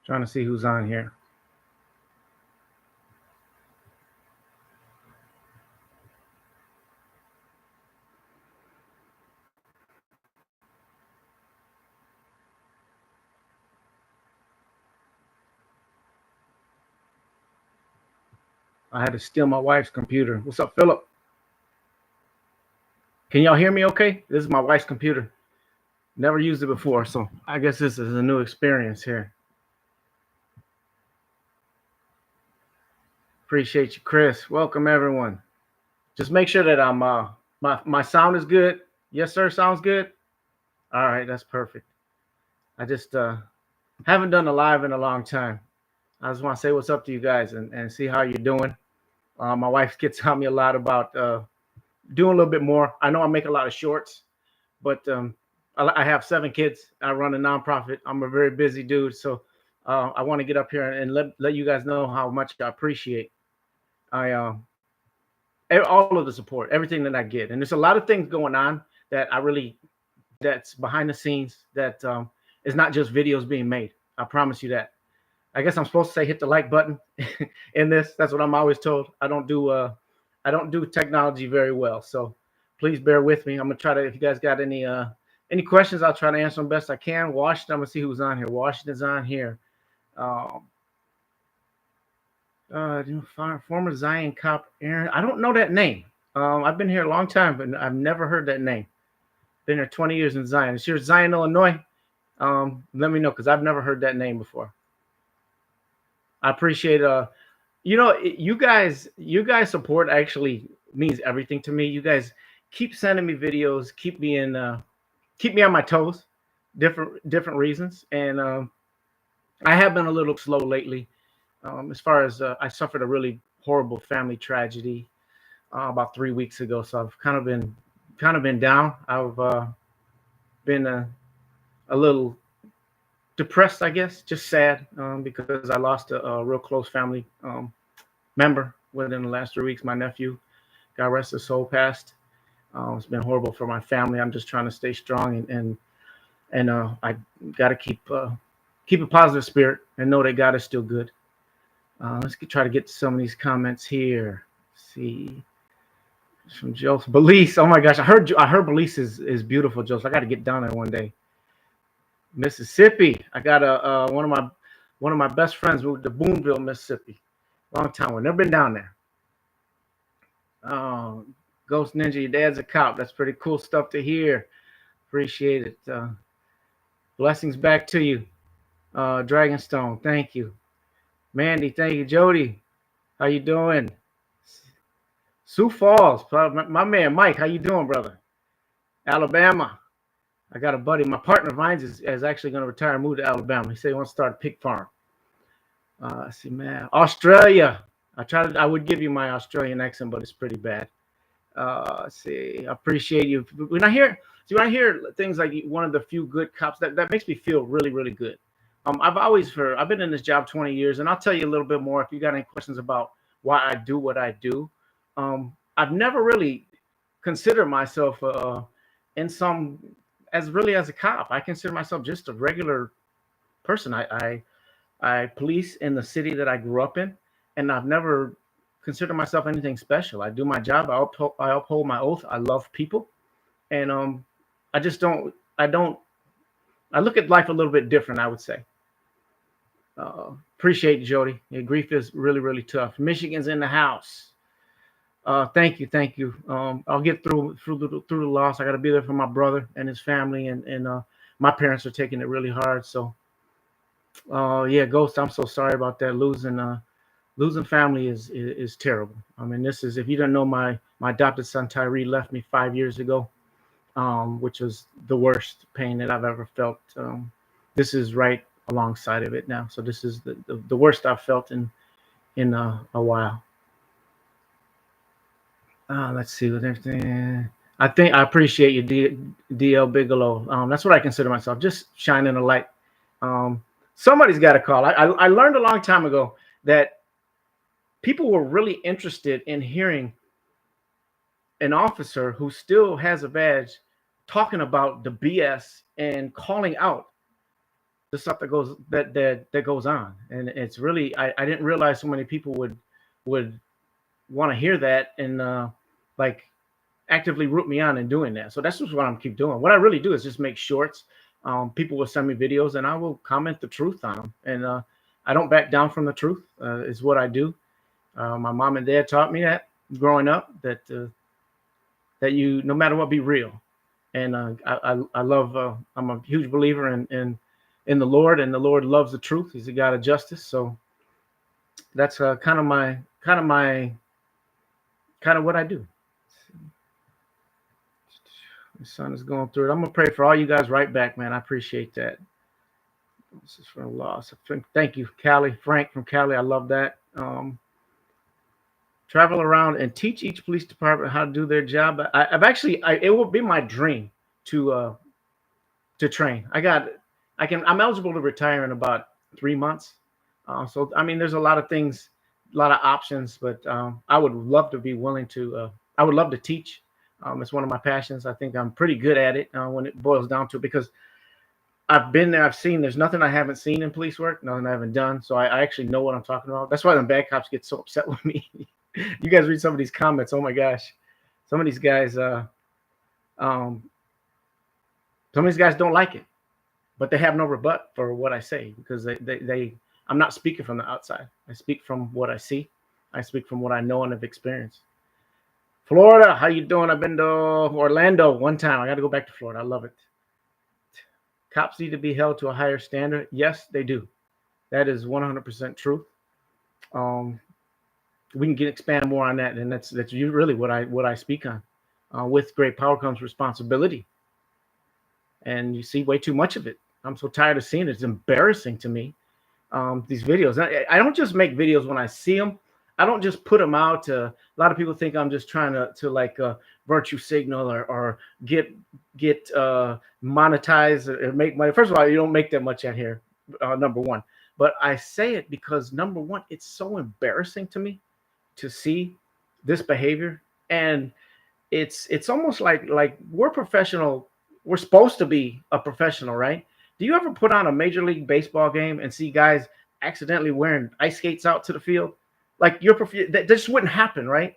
Trying to see who's on here. I had to steal my wife's computer. What's up, Philip? Can y'all hear me okay? This is my wife's computer. Never used it before, so I guess this is a new experience here. Appreciate you, Chris. Welcome, everyone. Just make sure that I'm my sound is good. Yes, sir. Sounds good. All right, that's perfect. I just haven't done a live in a long time. I just want to say what's up to you guys and see how you're doing. My wife gets on me a lot about doing a little bit more. I know I make a lot of shorts, but I have 7 kids. I run a nonprofit. I'm a very busy dude, so I want to get up here and let you guys know how much I appreciate all of the support, everything that I get. And there's a lot of things going on that I really that's behind the scenes that is not just videos being made. I promise you that. I guess I'm supposed to say hit the like button in this. That's what I'm always told. I don't do technology very well, so please bear with me. I'm gonna try to. If you guys got any questions, I'll try to answer them best I can. Washington, I'm gonna see who's on here. Washington's on here. Um, Former Zion cop Aaron. I don't know that name. I've been here a long time, but I've never heard that name. Been here 20 years in Zion. It's here, Zion, Illinois. Let me know because I've never heard that name before. I appreciate you guys support actually means everything to me. You guys keep sending me videos, keep me on my toes, different reasons, and I have been a little slow lately. As far as I suffered a really horrible family tragedy about 3 weeks ago, so I've kind of been down. I've been a little depressed, I guess, just sad because I lost a real close family member within the last 3 weeks. My nephew, God rest his soul, passed. It's been horrible for my family. I'm just trying to stay strong and I got to keep a positive spirit and know that God is still good. Let's try to get to some of these comments here. Let's see. From Joseph Belize. Oh my gosh, I heard Belize is beautiful, Joseph. I got to get down there one day. Mississippi. I got one of my best friends moved to Boonville, Mississippi. Long time. I've never been down there. Ghost Ninja, your dad's a cop. That's pretty cool stuff to hear. Appreciate it. Blessings back to you. Dragonstone, thank you. Mandy, thank you. Jody, how you doing? Sioux Falls, my man Mike, how you doing, brother? Alabama. I got a buddy. My partner Vines is actually going to retire and move to Alabama. He said he wants to start a pig farm. Let's see, man. Australia. I would give you my Australian accent, but it's pretty bad. Let's see. I appreciate you. When I hear things like one of the few good cops, that makes me feel really, really good. I've been in this job 20 years, and I'll tell you a little bit more if you got any questions about why I do what I do. I've never really considered myself as a cop. I consider myself just a regular person. I police in the city that I grew up in, and I've never considered myself anything special. I do my job. I uphold my oath. I love people, and I just don't. I look at life a little bit different, I would say. Appreciate you, Jody. Yeah, grief is really, really tough. Michigan's in the house. Thank you. I'll get through the loss. I got to be there for my brother and his family, and my parents are taking it really hard. So, yeah, Ghost, I'm so sorry about that. Losing family is terrible. I mean, this is, if you don't know, my adopted son Tyree left me 5 years ago, which was the worst pain that I've ever felt. This is right alongside of it now. So this is the worst I've felt in a while. Let's see with everything. I appreciate you, DL Bigelow. That's what I consider myself, just shining a light. Somebody's got to call. I learned a long time ago that people were really interested in hearing an officer who still has a badge talking about the BS and calling out the stuff that goes on, and it's really I didn't realize so many people would want to hear that and like actively root me on in doing that. So that's just what I'm keep doing. What I really do is just make shorts. People will send me videos, and I will comment the truth on them, and I don't back down from the truth. Is what I do. My mom and dad taught me that growing up, that you, no matter what, be real. And I love. I'm a huge believer in the Lord, and the Lord loves the truth. He's a God of justice. So that's kind of what I do. The sun is going through it. I'm gonna pray for all you guys right back, man. I appreciate that. This is from loss. Thank you, Cali. Frank from Cali. I love that. Travel around and teach each police department how to do their job. I've actually, it will be my dream to train. I'm eligible to retire in about 3 months. So I mean, there's a lot of things, a lot of options, but I would love to be willing to. I would love to teach. It's one of my passions. I think I'm pretty good at it when it boils down to it, because I've been there. I've seen. There's nothing I haven't seen in police work. Nothing I haven't done. So I actually know what I'm talking about. That's why the bad cops get so upset with me. You guys read some of these comments. Oh my gosh, some of these guys. Some of these guys don't like it, but they have no rebut for what I say, because they I'm not speaking from the outside. I speak from what I see. I speak from what I know and have experienced. Florida, how you doing? I've been to Orlando one time. I got to go back to Florida. I love it. Cops need to be held to a higher standard. Yes, they do. That is 100% true. We can expand more on that, and that's really what I speak on. With great power comes responsibility, and you see way too much of it. I'm so tired of seeing it. It's embarrassing to me. These videos. I don't just make videos when I see them. I don't just put them out. A lot of people think I'm just trying to like virtue signal or get monetized or make money. First of all, you don't make that much out here, number one. But I say it because, number one, it's so embarrassing to me to see this behavior, and it's almost like we're professional. We're supposed to be a professional, right? Do you ever put on a Major League Baseball game and see guys accidentally wearing ice skates out to the field? Like that just wouldn't happen, right?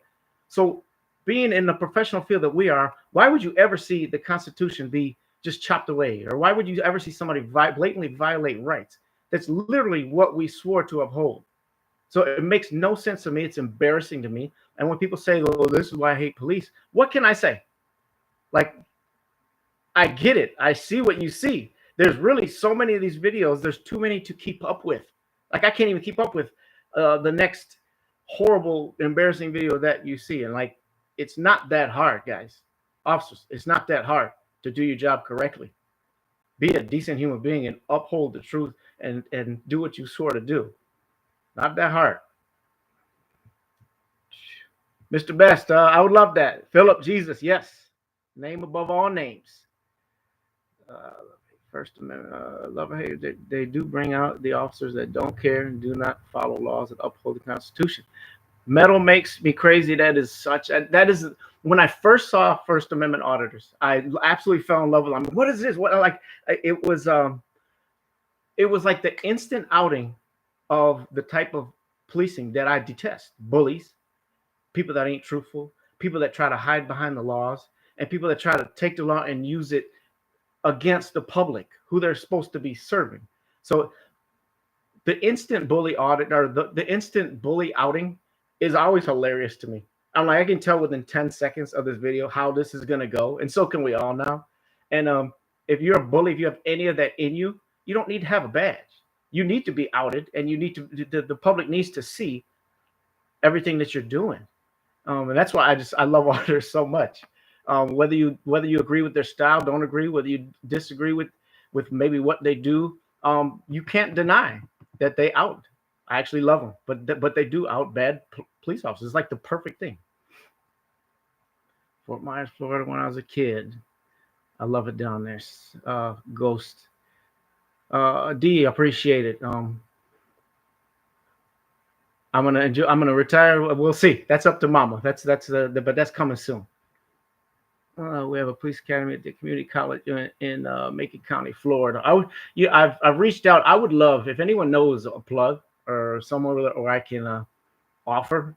So being in the professional field that we are, why would you ever see the Constitution be just chopped away? Or why would you ever see somebody blatantly violate rights? That's literally what we swore to uphold. So it makes no sense to me. It's embarrassing to me. And when people say, "Oh, this is why I hate police," what can I say? Like, I get it. I see what you see. There's really so many of these videos. There's too many to keep up with. Like, I can't even keep up with the next horrible, embarrassing video that you see. And like, it's not that hard, guys. Officers, it's not that hard to do your job correctly. Be a decent human being and uphold the truth and do what you swore to do. Not that hard. Mr. Best, I would love that. Philip, Jesus, yes. Name above all names. First Amendment, love and hate. They do bring out the officers that don't care and do not follow laws and uphold the Constitution. Metal makes me crazy. That is when I first saw First Amendment auditors, I absolutely fell in love with them. What is this? What, like, it was like the instant outing of the type of policing that I detest. Bullies, people that ain't truthful, people that try to hide behind the laws, and people that try to take the law and use it against the public who they're supposed to be serving. So the instant bully audit, or the instant bully outing, is always hilarious to me. I'm like, I can tell within 10 seconds of this video how this is going to go. And so can we all now. And if you're a bully, if you have any of that in you, you don't need to have a badge. You need to be outed, and you need to, the public needs to see everything that you're doing. And that's why I love auditors so much. Whether you agree with their style, don't agree, whether you disagree with maybe what they do, you can't deny that they out. I actually love them, but they do out bad police officers. It's like the perfect thing. Fort Myers, Florida, when I was a kid. I love it down there. Ghost. D, appreciate it. I'm gonna retire. We'll see. That's up to Mama. But that's coming soon. We have a police academy at the community college in Macon County, Florida. I've reached out. I would love if anyone knows a plug or somewhere where I can offer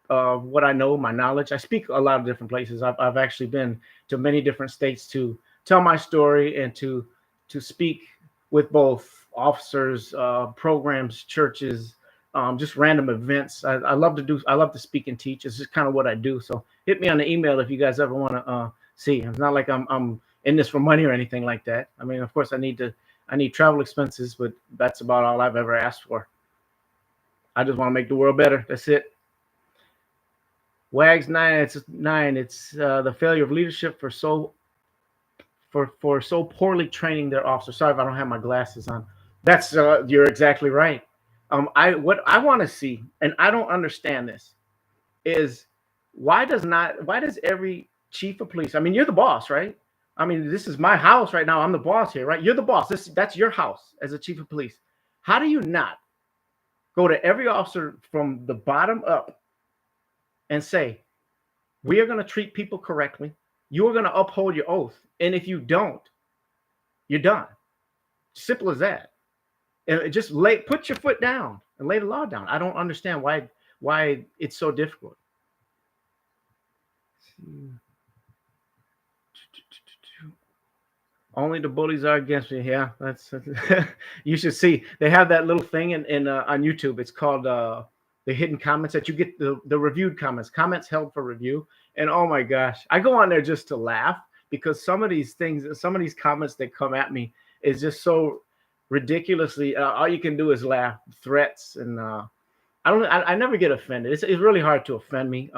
what I know, my knowledge. I speak a lot of different places. I've actually been to many different states to tell my story and to speak with both officers, programs, churches, just random events. I love to do. I love to speak and teach. It's just kind of what I do. So hit me on the email if you guys ever want to see. It's not like I'm in this for money or anything like that. I mean, of course, I need travel expenses, but that's about all I've ever asked for. I just want to make the world better. That's it. Wags 9. It's the failure of leadership for so poorly training their officers. Sorry if I don't have my glasses on. That's you're exactly right. What I want to see, and I don't understand this, is why does every chief of police? I mean, you're the boss, right? I mean, this is my house right now. I'm the boss here, right? You're the boss. That's your house as a chief of police. How do you not go to every officer from the bottom up and say, we are going to treat people correctly. You are going to uphold your oath. And if you don't, you're done. Simple as that. And just put your foot down and lay the law down. I don't understand why it's so difficult. Only the bullies are against me. Yeah, that's you should see. They have that little thing in on YouTube. It's called the hidden comments that you get the reviewed comments held for review. And oh my gosh, I go on there just to laugh because some of these comments that come at me is just so ridiculously. All you can do is laugh. Threats and I never get offended. It's really hard to offend me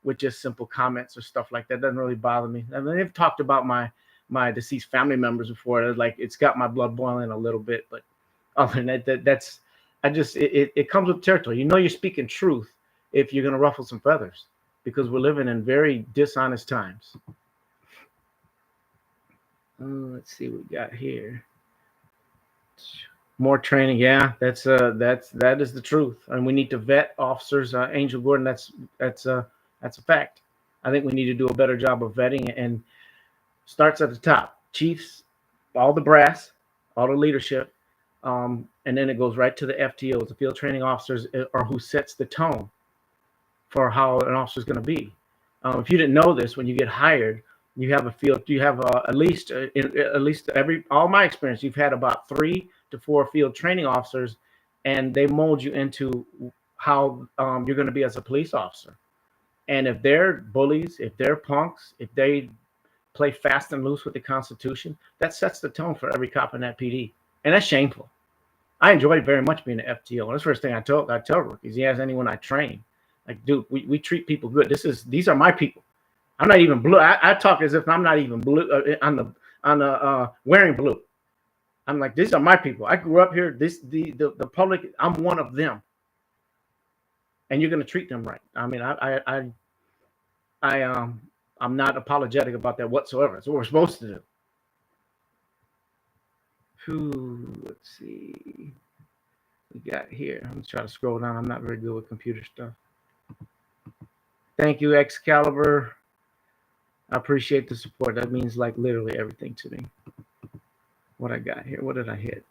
with just simple comments or stuff like that. It doesn't really bother me. I mean, they've talked about my deceased family members before. Like it's got my blood boiling a little bit, but other than that, it comes with territory. You know, you're speaking truth if you're going to ruffle some feathers because we're living in very dishonest times. Let's see what we got here. More training. Yeah, that is the truth. And we need to vet officers. Angel Gordon, that's a fact. I think we need to do a better job of vetting and starts at the top. Chiefs, all the brass, all the leadership, and then it goes right to the FTOs, the field training officers, are who sets the tone for how an officer is going to be. If you didn't know this, when you get hired, you have at least all my experience, you've had about 3 to 4 field training officers, and they mold you into how you're going to be as a police officer. And if they're bullies, if they're punks, if they play fast and loose with the Constitution, that sets the tone for every cop in that PD. And that's shameful. I enjoy very much being an FTO. And that's the first thing I tell rookies. He has anyone I train. Like, dude, we treat people good. These are my people. I'm not even blue. I talk as if I'm not even blue on the wearing blue. I'm like, these are my people. I grew up here. The public, I'm one of them. And you're going to treat them right. I mean, I'm not apologetic about that whatsoever. It's what we're supposed to do. Let's see. We got here. I'm trying to scroll down. I'm not very good with computer stuff. Thank you, Excalibur. I appreciate the support. That means like literally everything to me. What I got here? What did I hit?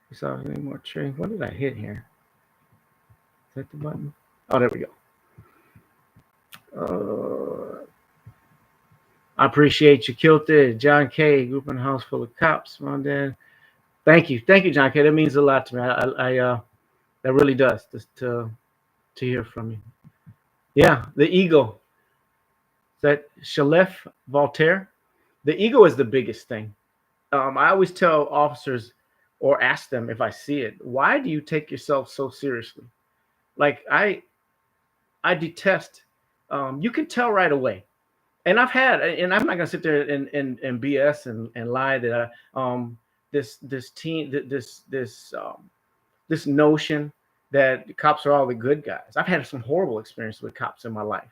You saw any more training? What did I hit here? Is that the button? Oh, there we go. I appreciate you, Killed It. John K. Group in a house full of cops. Dad. Thank you, John K. That means a lot to me. I that really does to hear from you. Yeah, the ego. Is that Chalef Voltaire? The ego is the biggest thing. I always tell officers or ask them if I see it, why do you take yourself so seriously? Like I detest. You can tell right away. And I'm not gonna sit there and BS and lie that this notion that cops are all the good guys. I've had some horrible experiences with cops in my life.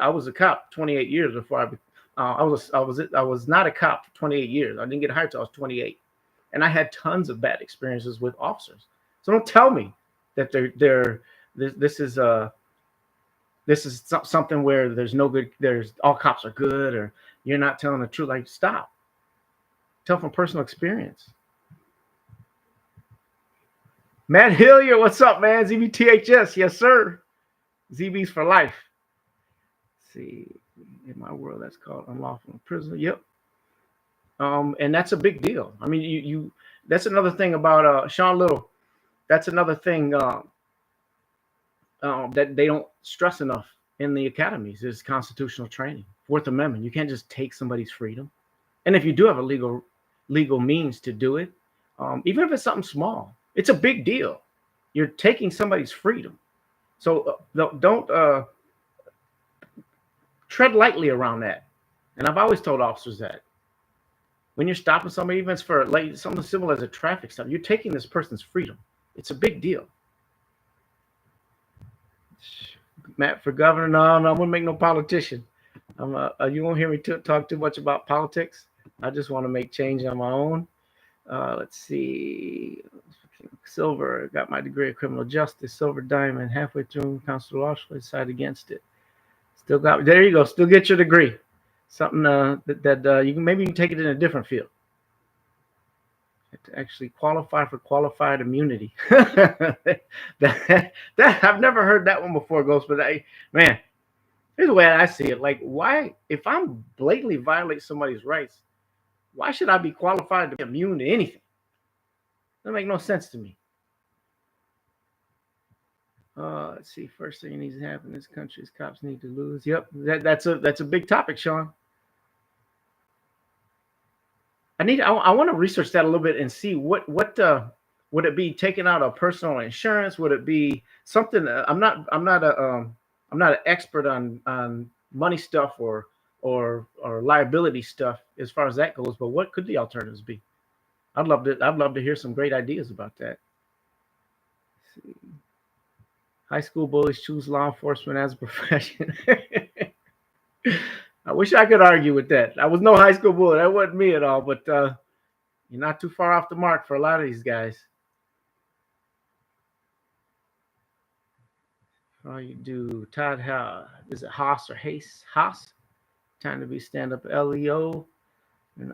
I was a cop 28 years before I was not a cop for 28 years. I didn't get hired till I was 28, and I had tons of bad experiences with officers. So don't tell me that This is something where there's no good. There's all cops are good, or you're not telling the truth. Like, stop. Tell from personal experience. Matt Hilliard, what's up, man? ZBTHS, yes sir. ZB's for life. Let's see, in my world, that's called unlawful imprisonment. Yep. And that's a big deal. I mean, you that's another thing about Sean Little. That's another thing that they don't stress enough in the academies is constitutional training, Fourth Amendment. You can't just take somebody's freedom. And if you do have a legal means to do it, even if it's something small, it's a big deal. You're taking somebody's freedom. So don't tread lightly around that. And I've always told officers that when you're stopping somebody, even if it's for like something simple as a traffic stop, you're taking this person's freedom. It's a big deal. Matt for governor? No, I'm not gonna make no politician. You won't hear me talk too much about politics. I just want to make change on my own. Let's see. Silver, got my degree of criminal justice. Silver diamond, halfway through council law school, decided against it. Still got, there you go. Still get your degree. Something that you can take it in a different field. To actually qualify for qualified immunity. that I've never heard that one before, Ghost. But man, here's the way I see it. Like, why, if I'm blatantly violate somebody's rights, why should I be qualified to be immune to anything? That make no sense to me. Let's see. First thing that needs to happen in this country is cops need to lose. Yep, that's a big topic, Sean. I want to research that a little bit and see what would it be taking out of personal insurance? Would it be something? I'm not an expert on money stuff or liability stuff as far as that goes. But what could the alternatives be? I'd love to hear some great ideas about that. Let's see. High school bullies choose law enforcement as a profession. I wish I could argue with that. I was no high school bully. That wasn't me at all. But you're not too far off the mark for a lot of these guys. All you do, Todd, how is it Haas or Haas? Haas? Time to be stand-up LEO. And,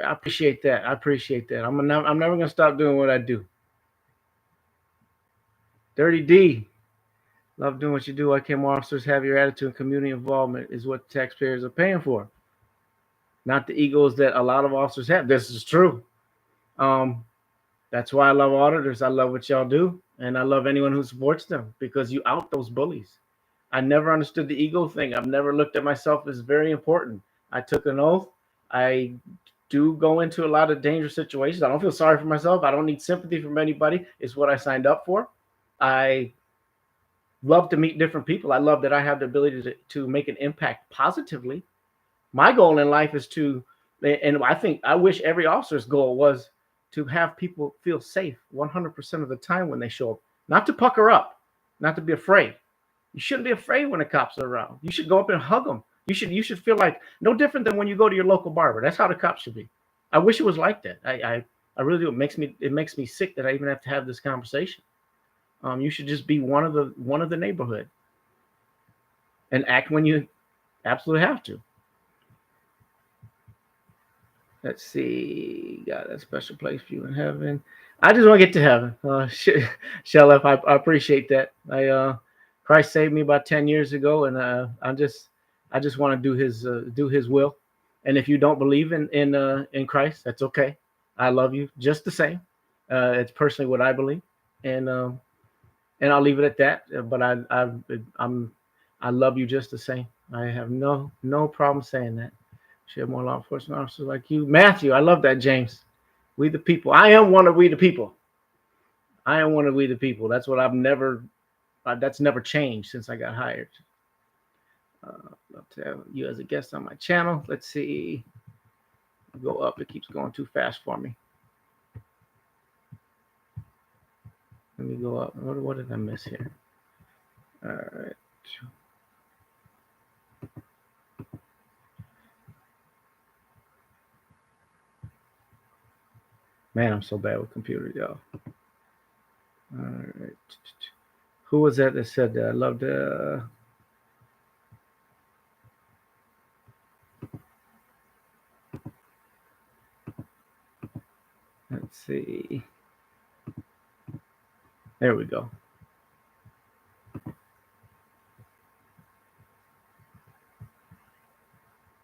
I appreciate that. I'm never gonna stop doing what I do. Dirty D. Love doing what you do. Why can't more officers have your attitude and community involvement is what taxpayers are paying for. Not the egos that a lot of officers have. This is true. That's why I love auditors. I love what y'all do. And I love anyone who supports them because you out those bullies. I never understood the ego thing. I've never looked at myself as very important. I took an oath. I do go into a lot of dangerous situations. I don't feel sorry for myself. I don't need sympathy from anybody. It's what I signed up for. I love to meet different people. I love that I have the ability to make an impact positively. My goal in life is to, and I wish every officer's goal was to have people feel safe 100% of the time when they show up. Not to pucker up, not to be afraid. You shouldn't be afraid when the cops are around. You should go up and hug them. You should feel like no different than when you go to your local barber. That's how the cops should be. I wish it was like that. I really do. It makes me sick that I even have to have this conversation. You should just be one of the neighborhood and act when you absolutely have to. Let's see. Got a special place for you in heaven. I just want to get to heaven. Shelef, I appreciate that. Christ saved me about 10 years ago, and I just want to do His will. And if you don't believe in Christ, that's okay. I love you just the same. It's personally what I believe, and I'll leave it at that. But I love you just the same. I have no problem saying that. Should have more law enforcement officers like you, Matthew. I love that, James. We the people. I am one of we the people. I am one of we the people. That's what I've never. That's never changed since I got hired. Love to have you as a guest on my channel. Let's see. Go up. It keeps going too fast for me. Let me go up. What did I miss here? All right. Man, I'm so bad with computers, y'all. All right. Who was that said that? I love the. Let's see. There we go.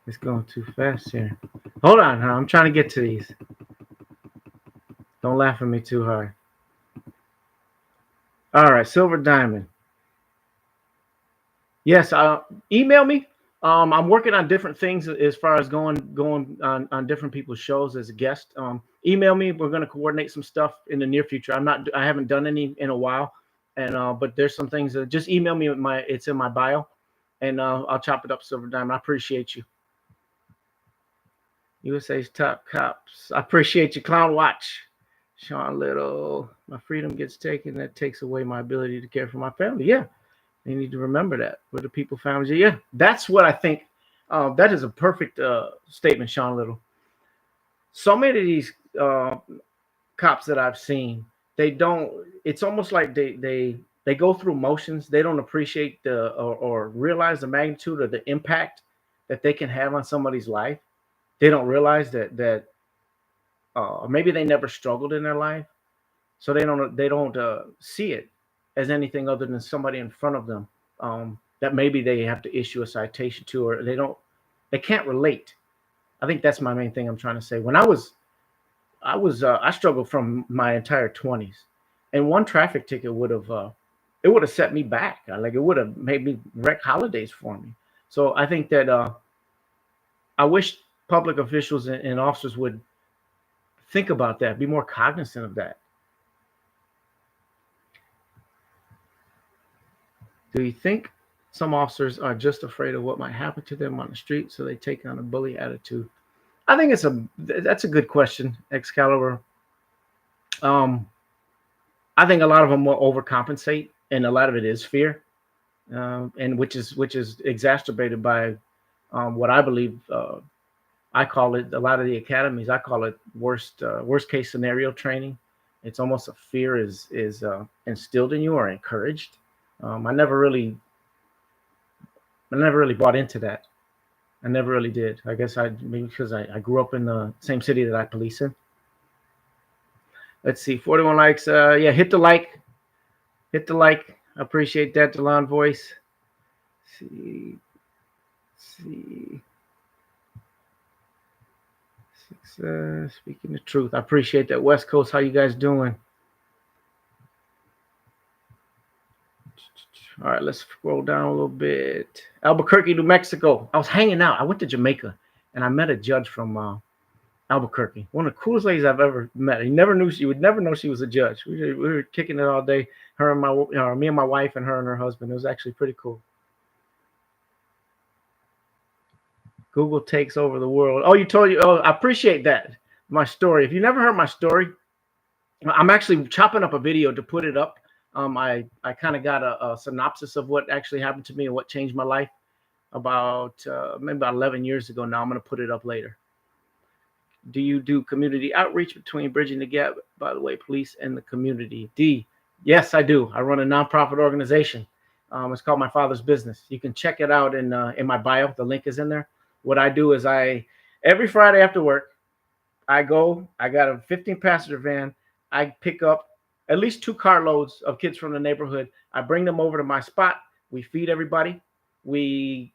It's going too fast here. Hold on, huh? I'm trying to get to these. Don't laugh at me too hard. All right, Silver Diamond. Yes, email me. I'm working on different things as far as going on different people's shows as a guest. Email me. We're going to coordinate some stuff in the near future. I haven't done any in a while, and but there's some things that just email me. It's in my bio, and I'll chop it up. Silver Diamond. I appreciate you. USA's top cops. I appreciate you, Clown Watch. Sean Little. My freedom gets taken. That takes away my ability to care for my family. Yeah. You need to remember that. Where the people found you. Yeah, that's what I think. That is a perfect statement, Sean Little. So many of these cops that I've seen, they don't. It's almost like they go through motions. They don't appreciate or realize the magnitude of the impact that they can have on somebody's life. They don't realize that maybe they never struggled in their life, so they don't see it as anything other than somebody in front of them that maybe they have to issue a citation to, or they can't relate. I think that's my main thing I'm trying to say. When I struggled from my entire 20s, and one traffic ticket would have set me back. Like, it would have made me wreck holidays for me. So I think that I wish public officials and officers would think about that, be more cognizant of that. Do you think some officers are just afraid of what might happen to them on the street, so they take on a bully attitude? I think that's a good question, Excalibur. Um, I think a lot of them will overcompensate, and a lot of it is fear, and which is exacerbated by what I believe. I call it, a lot of the academies, I call it worst case scenario training. It's almost a fear is instilled in you or encouraged. I never really bought into that. I never really did. I guess maybe because I grew up in the same city that I police in. Let's see, 41 likes. Yeah, hit the like. Hit the like. I appreciate that, Delon Voice. Let's see. Speaking the truth. I appreciate that. West Coast, how you guys doing? All right, let's scroll down a little bit. Albuquerque, New Mexico. I was hanging out. I went to Jamaica, and I met a judge from Albuquerque. One of the coolest ladies I've ever met. You would never know she was a judge. We were kicking it all day. Her and me and my wife, and her and her husband. It was actually pretty cool. Google takes over the world. Oh, Oh, I appreciate that. My story. If you never heard my story, I'm actually chopping up a video to put it up. I kind of got a synopsis of what actually happened to me and what changed my life about maybe about 11 years ago now. I'm going to put it up later. Do you do community outreach between bridging the gap, by the way, police and the community? D, yes, I do. I run a nonprofit organization. It's called My Father's Business. You can check it out in my bio. The link is in there. What I do is every Friday after work, I got a 15 passenger van. I pick up at least 2 carloads of kids from the neighborhood. I bring them over to my spot. We feed everybody. We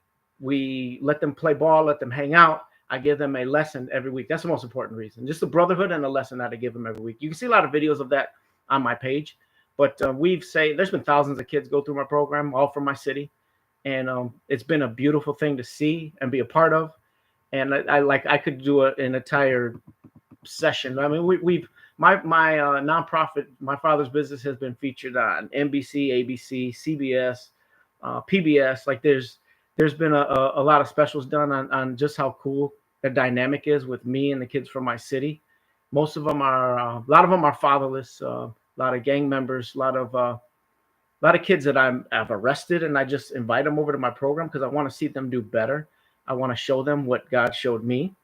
let them play ball, let them hang out. I give them a lesson every week. That's the most important reason. Just the brotherhood and a lesson that I give them every week. You can see a lot of videos of that on my page. But there's been thousands of kids go through my program, all from my city. And it's been a beautiful thing to see and be a part of. And I could do an entire session. I mean, my nonprofit, My Father's Business, has been featured on NBC, ABC, CBS, PBS. Like there's been a lot of specials done on just how cool the dynamic is with me and the kids from my city. Most of them are a lot of them are fatherless. A lot of gang members. A lot of kids that I've arrested, and I just invite them over to my program because I want to see them do better. I want to show them what God showed me.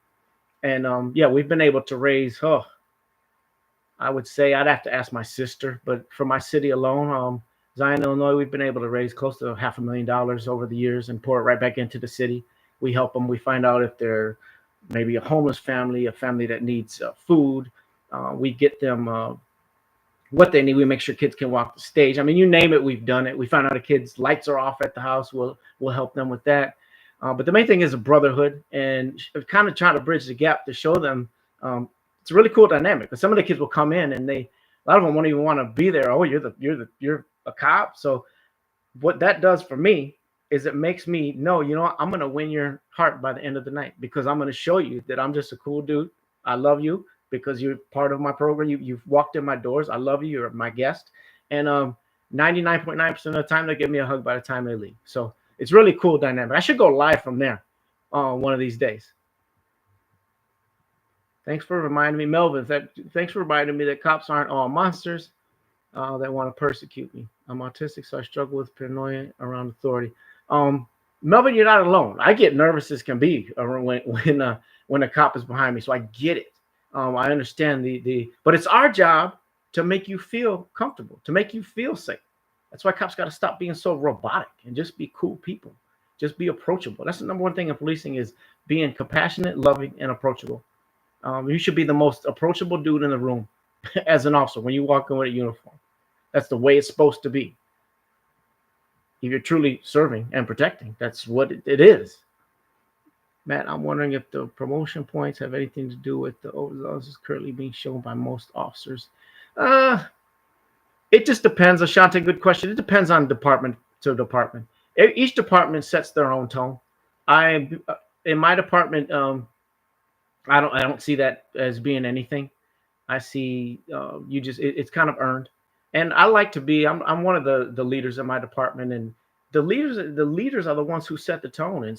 And yeah, we've been able to raise, I would say I'd have to ask my sister, but for my city alone, Zion, Illinois, we've been able to raise close to $500,000 over the years and pour it right back into the city. We help them. We find out if they're maybe a homeless family, a family that needs food. We get them what they need. We make sure kids can walk the stage. I mean, you name it, we've done it. We find out a kid's lights are off at the house. We'll help them with that. But the main thing is a brotherhood and kind of trying to bridge the gap to show them it's a really cool dynamic. Because some of the kids will come in and a lot of them won't even want to be there. Oh, you're a cop. So what that does for me is it makes me know, I'm going to win your heart by the end of the night because I'm going to show you that I'm just a cool dude. I love you because you're part of my program. You've walked in my doors. I love you. You're my guest. And 99.9% of the time, they give me a hug by the time they leave. So it's really cool dynamic. I should go live from there one of these days. Thanks for reminding me, Melvin. Thanks for reminding me that cops aren't all monsters that want to persecute me. I'm autistic, so I struggle with paranoia around authority. Melvin, you're not alone. I get nervous as can be when a cop is behind me, so I get it. I understand but it's our job to make you feel comfortable, to make you feel safe. That's why cops got to stop being so robotic and just be cool people. Just be approachable. That's the number one thing in policing is being compassionate, loving, and approachable. You should be the most approachable dude in the room as an officer when you walk in with a uniform. That's the way it's supposed to be. If you're truly serving and protecting, that's what it is. Matt, I'm wondering if the promotion points have anything to do with the overzealous currently being shown by most officers. It just depends, Ashante. Good question. It depends on department to department. Each department sets their own tone. In my department, I don't see that as being anything. I see it's kind of earned. And I like to be. I'm one of the leaders in my department, and the leaders are the ones who set the tone and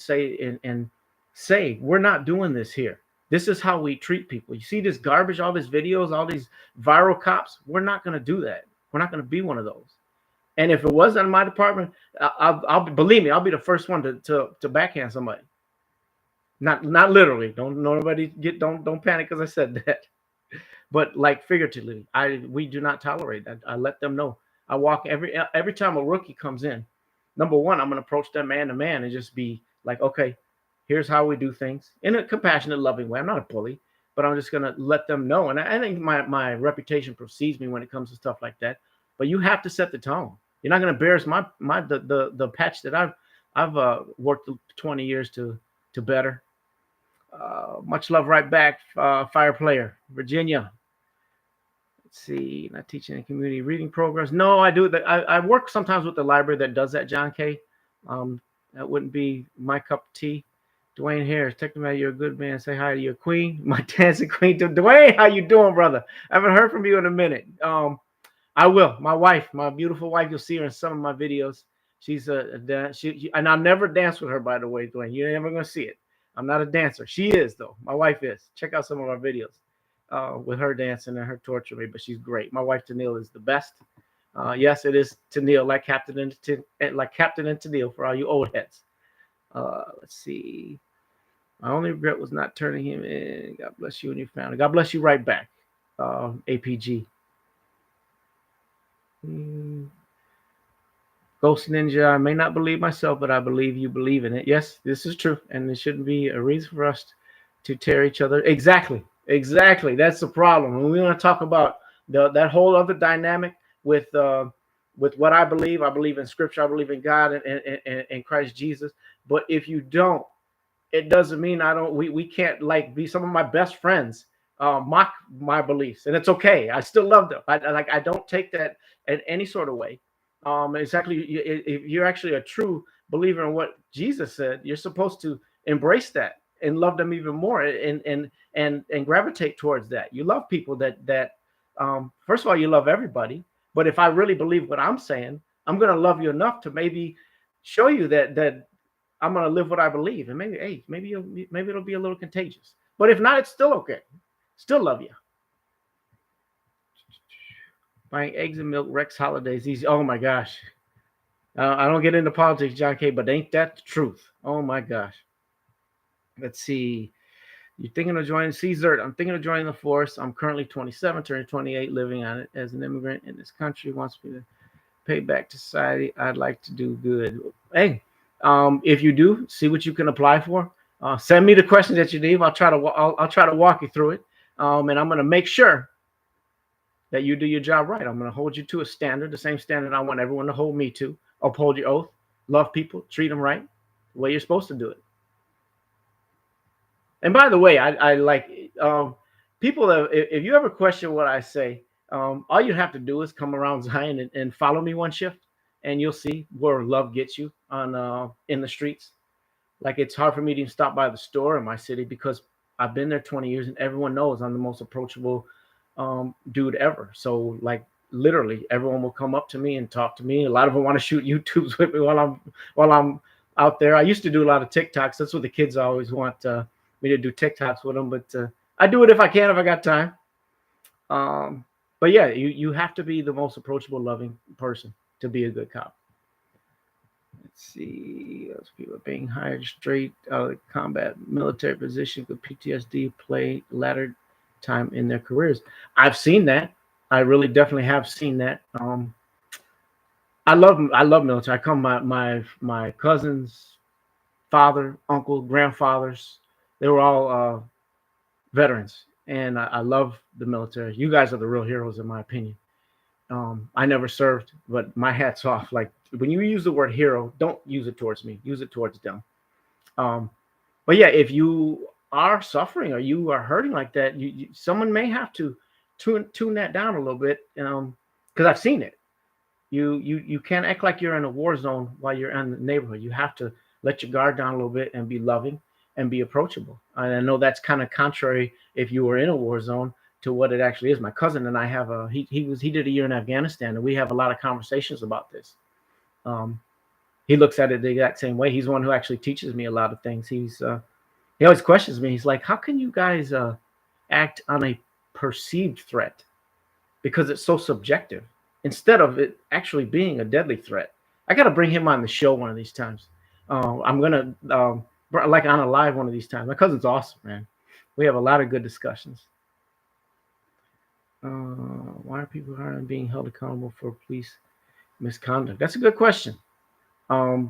say we're not doing this here. This is how we treat people. You see this garbage, all these videos, all these viral cops. We're not going to do that. We're not going to be one of those. And if it wasn't in my department, believe me, I'll be the first one to backhand somebody. Not literally. Don't panic because I said that. But like figuratively, we do not tolerate that. I let them know. I walk every time a rookie comes in. Number one, I'm gonna approach them man to man and just be like, okay, here's how we do things in a compassionate, loving way. I'm not a bully, but I'm just gonna let them know. And I think my reputation precedes me when it comes to stuff like that. But you have to set the tone. You're not gonna embarrass the patch that I've worked 20 years to better. Much love right back, Fire Player, Virginia. Let's see, not teaching in community reading programs. No, I do that. I work sometimes with the library that does that, John K. That wouldn't be my cup of tea. Dwayne Harris, technically you're a good man. Say hi to your queen, my dancing queen. Dwayne, how you doing, brother? I haven't heard from you in a minute. I will. My wife, my beautiful wife, you'll see her in some of my videos. She's and I'll never dance with her, by the way, Dwayne. You're never gonna see it. I'm not a dancer. She is, though. My wife is. Check out some of our videos with her dancing and her torturing me, but she's great. My wife, Tennille, is the best. Yes, it is Tennille, like Captain and Tennille for all you old heads. Let's see. My only regret was not turning him in. God bless you and your family. God bless you right back, APG. Ghost Ninja, I may not believe myself, but I believe you believe in it. Yes, this is true. And it shouldn't be a reason for us to tear each other. Exactly. That's the problem. When we want to talk about that whole other dynamic with what I believe in Scripture, I believe in God and Christ Jesus. But if you don't, it doesn't mean we can't be some of my best friends mock my beliefs. And it's okay. I still love them. I don't take that in any sort of way. Exactly. If you're actually a true believer in what Jesus said, you're supposed to embrace that and love them even more and gravitate towards that. You love people that first of all, you love everybody. But if I really believe what I'm saying, I'm going to love you enough to maybe show you that I'm going to live what I believe. And maybe it'll be a little contagious. But if not, it's still okay. Still love you. Buying eggs and milk wrecks holidays easy. Oh my gosh. I don't get into politics, John K., but ain't that the truth? Oh my gosh. Let's see. You're thinking of joining CZERT. I'm thinking of joining the force. I'm currently 27, turning 28, living on it as an immigrant in this country. Wants me to pay back to society. I'd like to do good. Hey, if you do, see what you can apply for. Send me the questions that you need. I'll try to walk you through it. And I'm going to make sure that you do your job right. I'm going to hold you to a standard, the same standard I want everyone to hold me to. Uphold your oath, love people, treat them right, the way you're supposed to do it. And by the way, I like people that if you ever question what I say, all you have to do is come around Zion and follow me one shift, and you'll see where love gets you on in the streets. Like it's hard for me to even stop by the store in my city because I've been there 20 years and everyone knows I'm the most approachable dude ever. So like literally everyone will come up to me and talk to me. A lot of them want to shoot YouTubes with me while I'm out there. I used to do a lot of TikToks. That's what the kids always want me to do TikToks with them, but I do it if I can, if I got time. But yeah, you have to be the most approachable, loving person to be a good cop. Let's see, those people are being hired straight out of combat military position with PTSD play latter time in their careers. I've seen that. I really definitely have seen that. I love military. I come my cousins, father, uncle, grandfathers. They were all veterans, and I love the military. You guys are the real heroes, in my opinion. I never served, but my hat's off. Like when you use the word hero, don't use it towards me. Use it towards them. But yeah, if you are suffering or you are hurting like that, someone may have to tune that down a little bit. Because I've seen it. You can't act like you're in a war zone while you're in the neighborhood. You have to let your guard down a little bit and be loving and be approachable. I know that's kind of contrary if you were in a war zone to what it actually is. My cousin and I have he did a year in Afghanistan, and we have a lot of conversations about this. He looks at it the exact same way. He's one who actually teaches me a lot of things. He always questions me. He's like, how can you guys act on a perceived threat? Because it's so subjective instead of it actually being a deadly threat. I got to bring him on the show one of these times. I'm going to like on a live one of these times. My cousin's awesome, man. We have a lot of good discussions. Why are people hired and being held accountable for police misconduct? That's a good question. The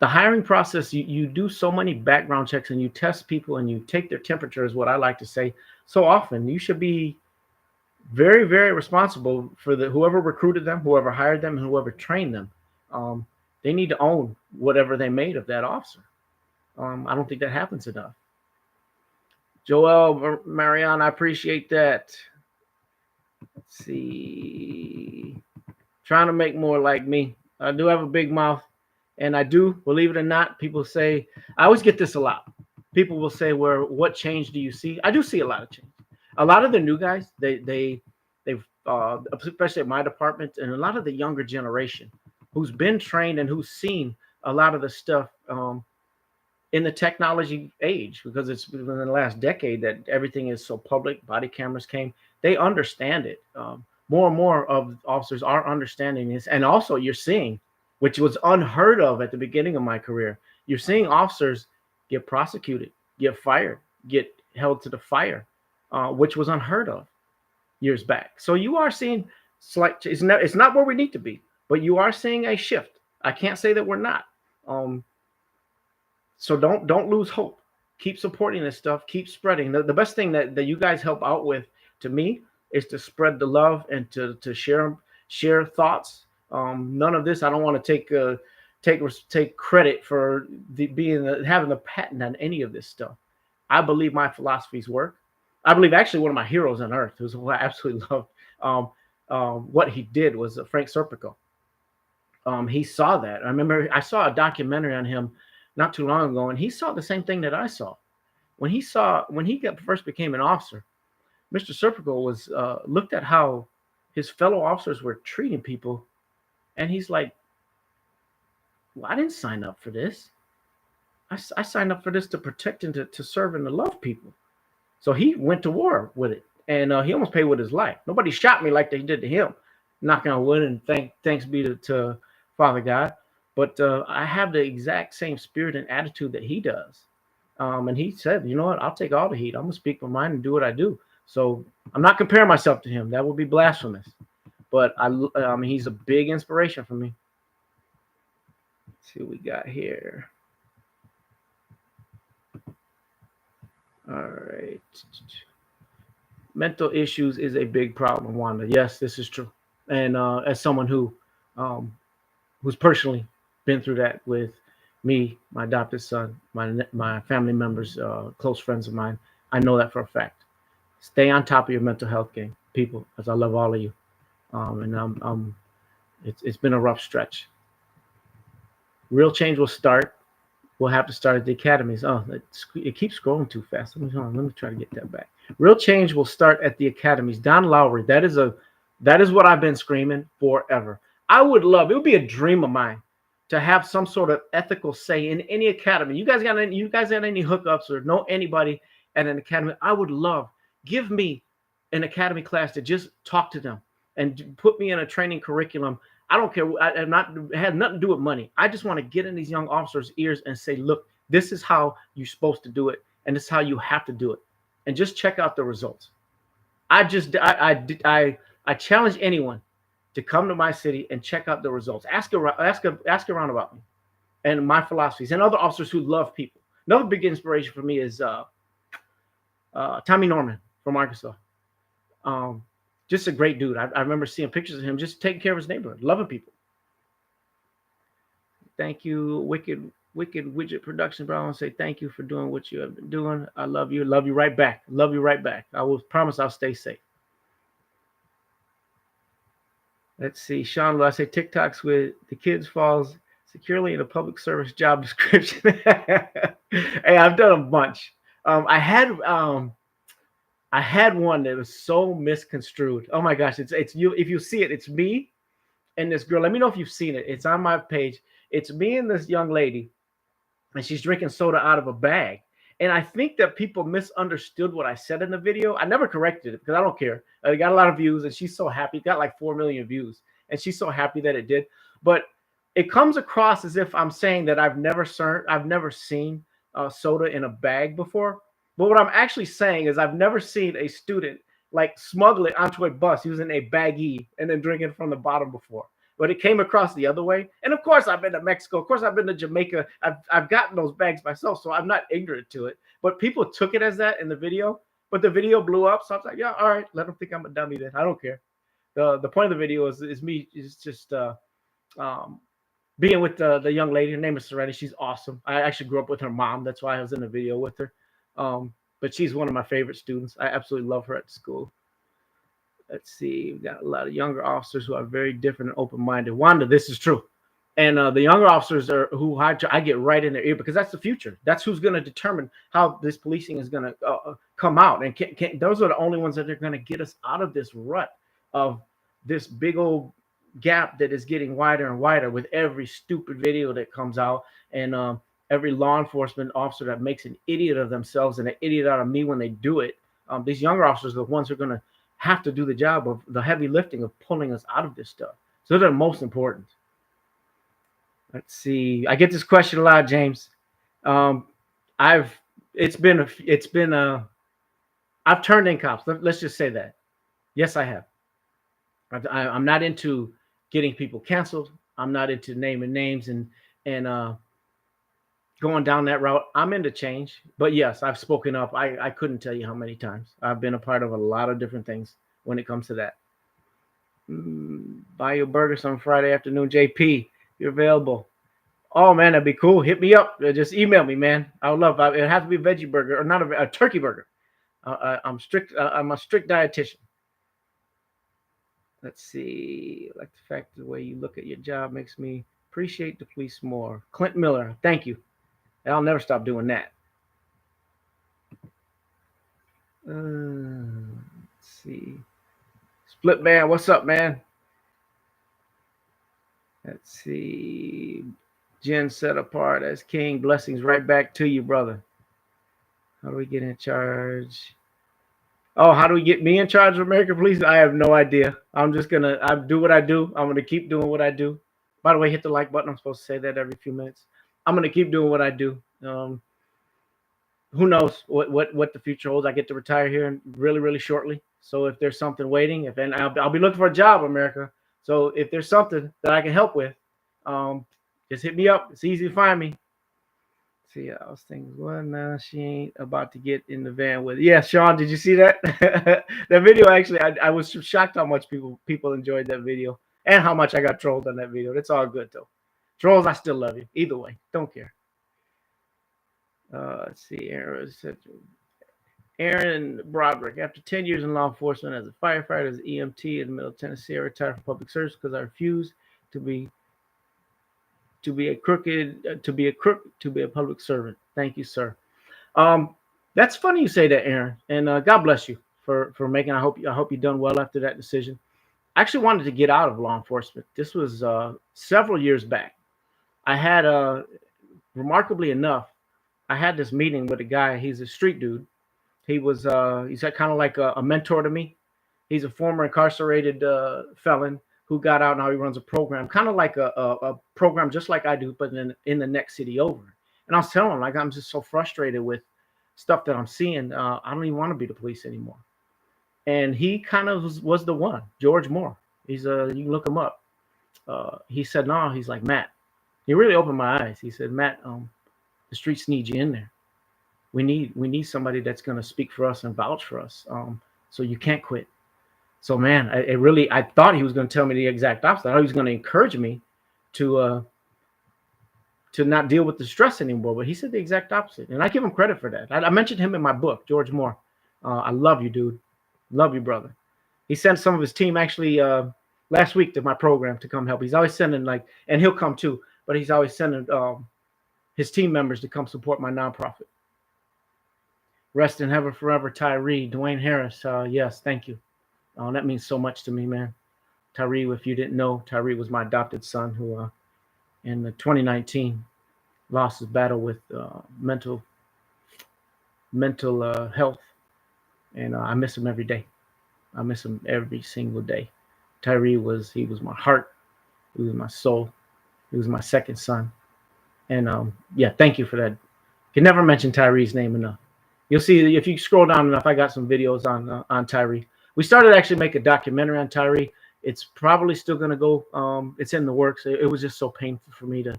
hiring process, you do so many background checks and you test people and you take their temperature, is what I like to say. So often you should be very, very responsible for whoever recruited them, whoever hired them, and whoever trained them. They need to own whatever they made of that officer. I don't think that happens enough. Joel, Marianne, I appreciate that. Let's see. Trying to make more like me. I do have a big mouth, and I do, believe it or not, people say, I always get this a lot. People will say, what change do you see? I do see a lot of change. A lot of the new guys, they've especially at my department, and a lot of the younger generation who's been trained and who's seen a lot of the stuff in the technology age, because it's been in the last decade that everything is so public. Body cameras came. They understand it. More and more of officers are understanding this. And also you're seeing, which was unheard of at the beginning of my career, you're seeing officers get prosecuted, get fired, get held to the fire, which was unheard of years back. So you are seeing slight, it's not where we need to be, but you are seeing a shift. I can't say that we're not. So don't lose hope. Keep supporting this stuff. Keep spreading. The best thing that you guys help out with, to me, is to spread the love and to share thoughts. None of this. I don't want to take credit for having the patent on any of this stuff. I believe my philosophies work. I believe actually one of my heroes on earth, who I absolutely loved, what he did, was Frank Serpico. He saw that. I remember I saw a documentary on him not too long ago, and he saw the same thing that I saw. When he first became an officer, Mr. Serpico was looked at how his fellow officers were treating people, and he's like, well, I didn't sign up for this. I signed up for this to protect and to serve and to love people. So he went to war with it, and he almost paid with his life. Nobody shot me like they did to him. Knocking on wood, and thanks be to Father God. But I have the exact same spirit and attitude that he does. And he said, you know what? I'll take all the heat. I'm going to speak my mind and do what I do. So I'm not comparing myself to him. That would be blasphemous. But he's a big inspiration for me. Let's see what we got here. All right. Mental issues is a big problem, Wanda. Yes, this is true. And as someone who's personally been through that with me, my adopted son, my family members, close friends of mine, I know that for a fact. Stay on top of your mental health game, people, as I love all of you. And it's been a rough stretch. Real change will start. We'll have to start at the academies. Oh, it keeps scrolling too fast. Let me try to get that back. Real change will start at the academies. Don Lowry, that is what I've been screaming forever. I would love, it would be a dream of mine to have some sort of ethical say in any academy. You guys got any hookups or know anybody at an academy? I would love, give me an academy class to just talk to them and put me in a training curriculum. I don't care. It had nothing to do with money. I just want to get in these young officers' ears and say, look, this is how you're supposed to do it, and this is how you have to do it, and just check out the results. I challenge anyone to come to my city and check out the results. Ask around about me and my philosophies, and other officers who love people. Another big inspiration for me is Tommy Norman from Arkansas. Just a great dude. I remember seeing pictures of him just taking care of his neighborhood, loving people. Thank you, Wicked Widget Production, bro. I want to say thank you for doing what you have been doing. I love you. Love you right back. Love you right back. I will promise I'll stay safe. Let's see. Sean, I say TikToks with the kids falls securely in a public service job description. Hey, I've done a bunch. I had one that was so misconstrued. Oh my gosh, it's you. If you see it, it's me and this girl. Let me know if you've seen it. It's on my page. It's me and this young lady, and she's drinking soda out of a bag. And I think that people misunderstood what I said in the video. I never corrected it because I don't care. It got a lot of views, and she's so happy. It got like 4 million views, and she's so happy that it did. But it comes across as if I'm saying that I've never seen soda in a bag before. But what I'm actually saying is I've never seen a student like smuggle it onto a bus using a baggie and then drinking from the bottom before. But it came across the other way. And of course, I've been to Mexico. Of course, I've been to Jamaica. I've gotten those bags myself, so I'm not ignorant to it. But people took it as that in the video. But the video blew up, so I was like, yeah, all right, let them think I'm a dummy then. I don't care. The point of the video is me just being with the young lady. Her name is Serenity. She's awesome. I actually grew up with her mom. That's why I was in the video with her. But she's one of my favorite students. I absolutely love her at school. Let's see. We've got a lot of younger officers who are very different and open-minded. Wanda, this is true. And the younger officers are who I get right in their ear because that's the future. That's who's going to determine how this policing is going to come out. And those are the only ones that are going to get us out of this rut of this big old gap that is getting wider and wider with every stupid video that comes out. And every law enforcement officer that makes an idiot of themselves and an idiot out of me when they do it. These younger officers are the ones who are going to have to do the job of the heavy lifting of pulling us out of this stuff. So they're most important. Let's see. I get this question a lot, James. I've turned in cops. Let's just say that. Yes, I have. I'm not into getting people canceled. I'm not into naming names and going down that route. I'm into change, but yes, I've spoken up. I couldn't tell you how many times. I've been a part of a lot of different things when it comes to that. Buy your burgers on Friday afternoon, JP. You're available. Oh man, that'd be cool. Hit me up. Just email me, man. I would love. It has to be a veggie burger or not a turkey burger. I'm strict. I'm a strict dietitian. Let's see. I like the fact the way you look at your job makes me appreciate the police more. Clint Miller, thank you. I'll never stop doing that. Let's see. Split man, what's up, man? Let's see. Jen set apart as king. Blessings right back to you, brother. How do we get in charge? Oh, how do we get me in charge of American police? I have no idea. I'm just going to do what I do. I'm going to keep doing what I do. By the way, hit the like button. I'm supposed to say that every few minutes. I'm going to keep doing what I do. Who knows what the future holds? I get to retire here really, really shortly. So if there's something waiting, and I'll be looking for a job, America. So if there's something that I can help with, just hit me up. It's easy to find me. See, I was thinking, well, now she ain't about to get in the van with. Yeah, Sean, did you see that? That video actually, I was shocked how much people enjoyed that video and how much I got trolled on that video. That's all good though. Trolls, I still love you. Either way, don't care. Let's see, Aaron Broderick. After 10 years in law enforcement as a firefighter, as an EMT in the middle of Tennessee, I retired from public service because I refused to be a crook to be a public servant. Thank you, sir. That's funny you say that, Aaron, and God bless you for making. I hope you've done well after that decision. I actually wanted to get out of law enforcement. This was several years back. I had remarkably enough, I had this meeting with a guy. He's a street dude. He's kind of like a mentor to me. He's a former incarcerated felon who got out. Now he runs a program, kind of like a program just like I do, but in the next city over. And I was telling him, like, I'm just so frustrated with stuff that I'm seeing. I don't even want to be the police anymore. And he kind of was the one, George Moore. You can look him up. He said, no, he's like, Matt, he really opened my eyes. He said, Matt, the streets need you in there. We need somebody that's going to speak for us and vouch for us. So you can't quit. So man, I thought he was going to tell me the exact opposite. I thought he was going to encourage me to not deal with the stress anymore. But he said the exact opposite, and I give him credit for that. I mentioned him in my book, George Moore. I love you, dude. Love you, brother. He sent some of his team actually last week to my program to come help. He's always sending and he'll come too, but he's always sending his team members to come support my nonprofit. Rest in heaven forever, Tyree. Dwayne Harris. Yes, thank you. That means so much to me, man. Tyree, if you didn't know, Tyree was my adopted son who in 2019 lost his battle with mental health. And I miss him every day. I miss him every single day. Tyree was my heart. He was my soul. He was my second son. And yeah, thank you for that. Can never mention Tyree's name enough. You'll see if you scroll down enough, I got some videos on Tyree. We started to actually make a documentary on Tyree. It's probably still going to go. It's in the works. It was just so painful for me to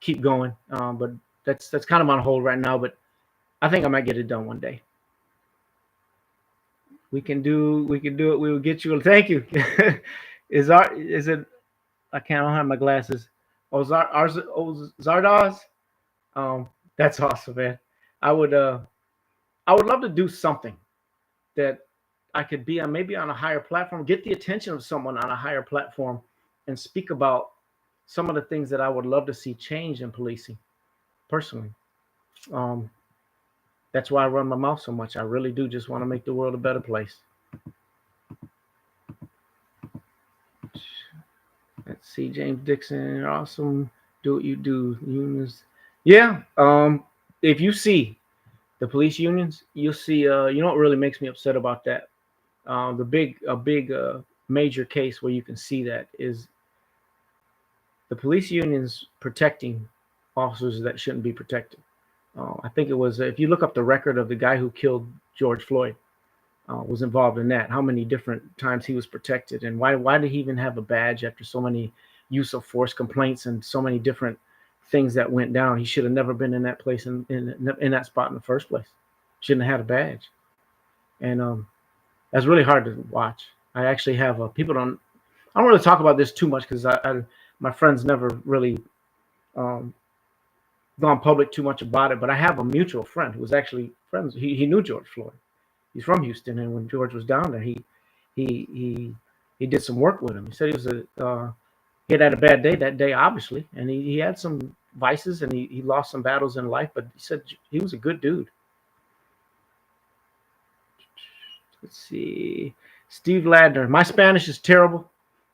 keep going. But that's kind of on hold right now. But I think I might get it done one day. We can do it. We will get you. Thank you. Is it? I don't have my glasses. Oh, Zardoz. That's awesome, man. I would love to do something that I could be on, maybe on a higher platform, get the attention of someone on a higher platform, and speak about some of the things that I would love to see change in policing, personally. That's why I run my mouth so much. I really do just want to make the world a better place. Let's see, James Dixon, awesome. Do what you do, unions. Yeah. If you see the police unions, you'll see. You know what really makes me upset about that? A big major case where you can see that is the police unions protecting officers that shouldn't be protected. I think it was, if you look up the record of the guy who killed George Floyd, was involved in that, how many different times he was protected, and why did he even have a badge after so many use of force complaints and so many different things that went down? He should have never been in that place, in that spot in the first place. Shouldn't have had a badge. And that's really hard to watch. I actually have I don't really talk about this too much because my friends never really gone public too much about it, but I have a mutual friend who was actually friends. He knew George Floyd. He's from Houston, and when George was down there, he did some work with him. He said he had a bad day that day, obviously, and he had some vices, and he lost some battles in life, but he said he was a good dude. Let's see, Steve Ladner. My Spanish is terrible.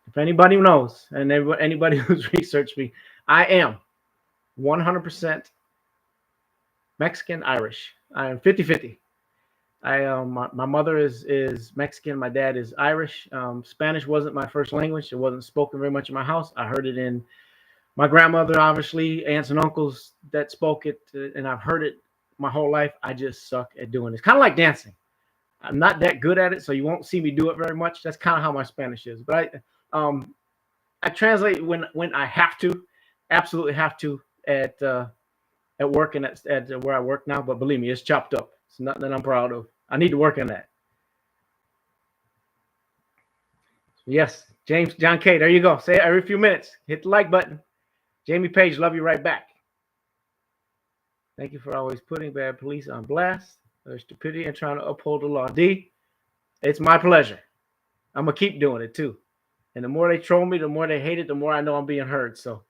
If anybody knows, and anybody who's researched me, I am 100% Mexican Irish. I am 50-50. My mother is Mexican. My dad is Irish. Spanish wasn't my first language. It wasn't spoken very much in my house. I heard it in my grandmother, obviously, aunts and uncles that spoke it, and I've heard it my whole life. I just suck at doing it. It's kind of like dancing. I'm not that good at it, so you won't see me do it very much. That's kind of how my Spanish is. But I translate when I have to, absolutely have to at work and at where I work now. But believe me, it's chopped up. It's nothing that I'm proud of. I need to work on that. Yes, James John K. There you go. Say it every few minutes. Hit the like button. Jamie Page, love you right back. Thank you for always putting bad police on blast. Their stupidity and trying to uphold the law. D, it's my pleasure. I'm gonna keep doing it too. And the more they troll me, the more they hate it, the more I know I'm being heard. So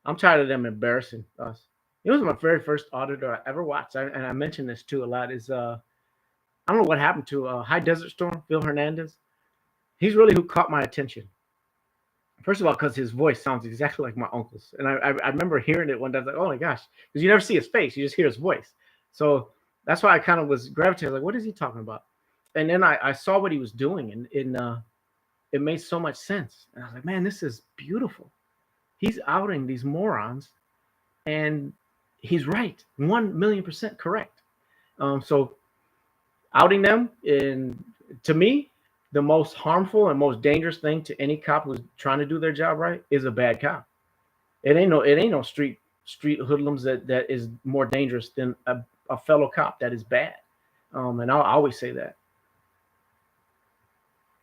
I'm tired of them embarrassing us. It was my very first auditor I ever watched, and I mentioned this too a lot. Is I don't know what happened to High Desert Storm, Phil Hernandez. He's really who caught my attention. First of all, because his voice sounds exactly like my uncle's, and I remember hearing it one day. I was like, oh my gosh, because you never see his face, you just hear his voice. So that's why I kind of was gravitating, like, what is he talking about? And then I saw what he was doing, and it made so much sense. And I was like, man, this is beautiful. He's outing these morons, and he's right, 1,000,000% correct. So outing them, and to me, the most harmful and most dangerous thing to any cop who's trying to do their job right is a bad cop. It ain't no street hoodlums that is more dangerous than a fellow cop that is bad. And I'll always say that.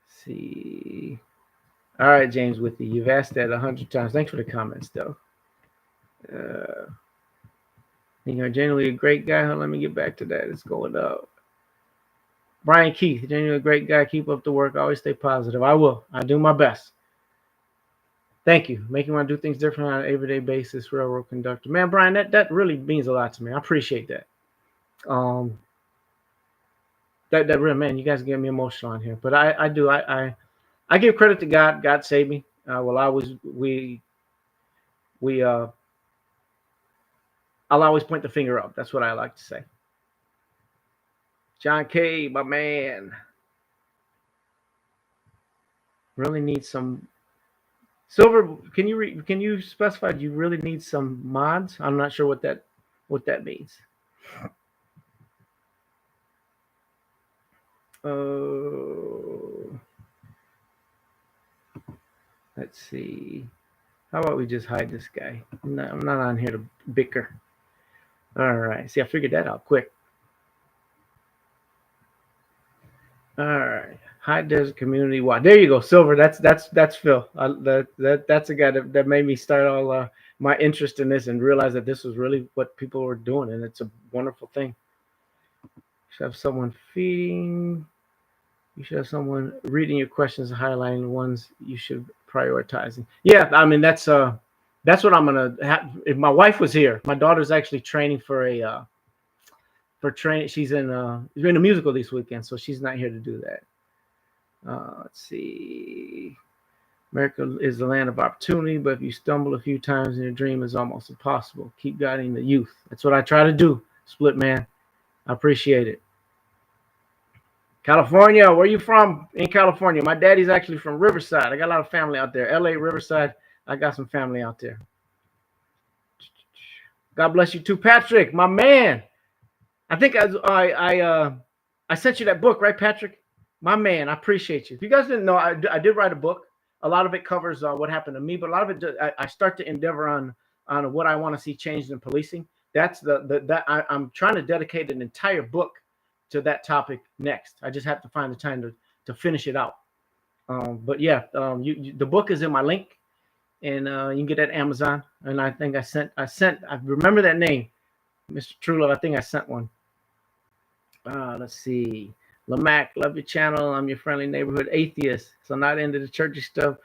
Let's see. All right, James Withy, you've asked that 100 times. Thanks for the comments, though. You're genuinely a great guy. Let me get back to that. It's going up. Brian Keith, genuinely a great guy. Keep up the work. Always stay positive. I will. I do my best. Thank you. Making me want to do things different on an everyday basis. Railroad conductor. Man, Brian, that really means a lot to me. I appreciate that. That real, man, you guys get me emotional on here. But I do. I give credit to God. God saved me. I'll always point the finger up. That's what I like to say. John K, my man. Really need some Silver. Can you specify? Do you really need some mods? I'm not sure what that means. Let's see. How about we just hide this guy? I'm not on here to bicker. All right. See, I figured that out quick. All right. High Desert Community Watch. There you go, Silver. That's Phil. That's a guy that made me start all my interest in this and realize that this was really what people were doing, and it's a wonderful thing. You should have someone feeding. You should have someone reading your questions and highlighting the ones you should prioritizing. Yeah, I mean that's what I'm gonna have. If my wife was here, my daughter's actually training for training. She's in a musical this weekend, so she's not here to do that. Let's see. America is the land of opportunity, but if you stumble a few times in your dream, it's almost impossible. Keep guiding the youth. That's what I try to do, Split Man. I appreciate it. California, where are you from in California? My daddy's actually from Riverside. I got a lot of family out there. LA, Riverside, I got some family out there. God bless you too. Patrick, my man. I think I sent you that book, right, Patrick? My man, I appreciate you. If you guys didn't know, I did write a book. A lot of it covers what happened to me, but a lot of it I start to endeavor on what I want to see changed in policing. That's I'm trying to dedicate an entire book to that topic next. I just have to find the time to finish it out. But yeah, the book is in my link, and you can get it at Amazon. And I think I remember that name, Mr. Trullo. I think I sent one. Let's see. Lamac, love your channel. I'm your friendly neighborhood atheist. So not into the churchy stuff,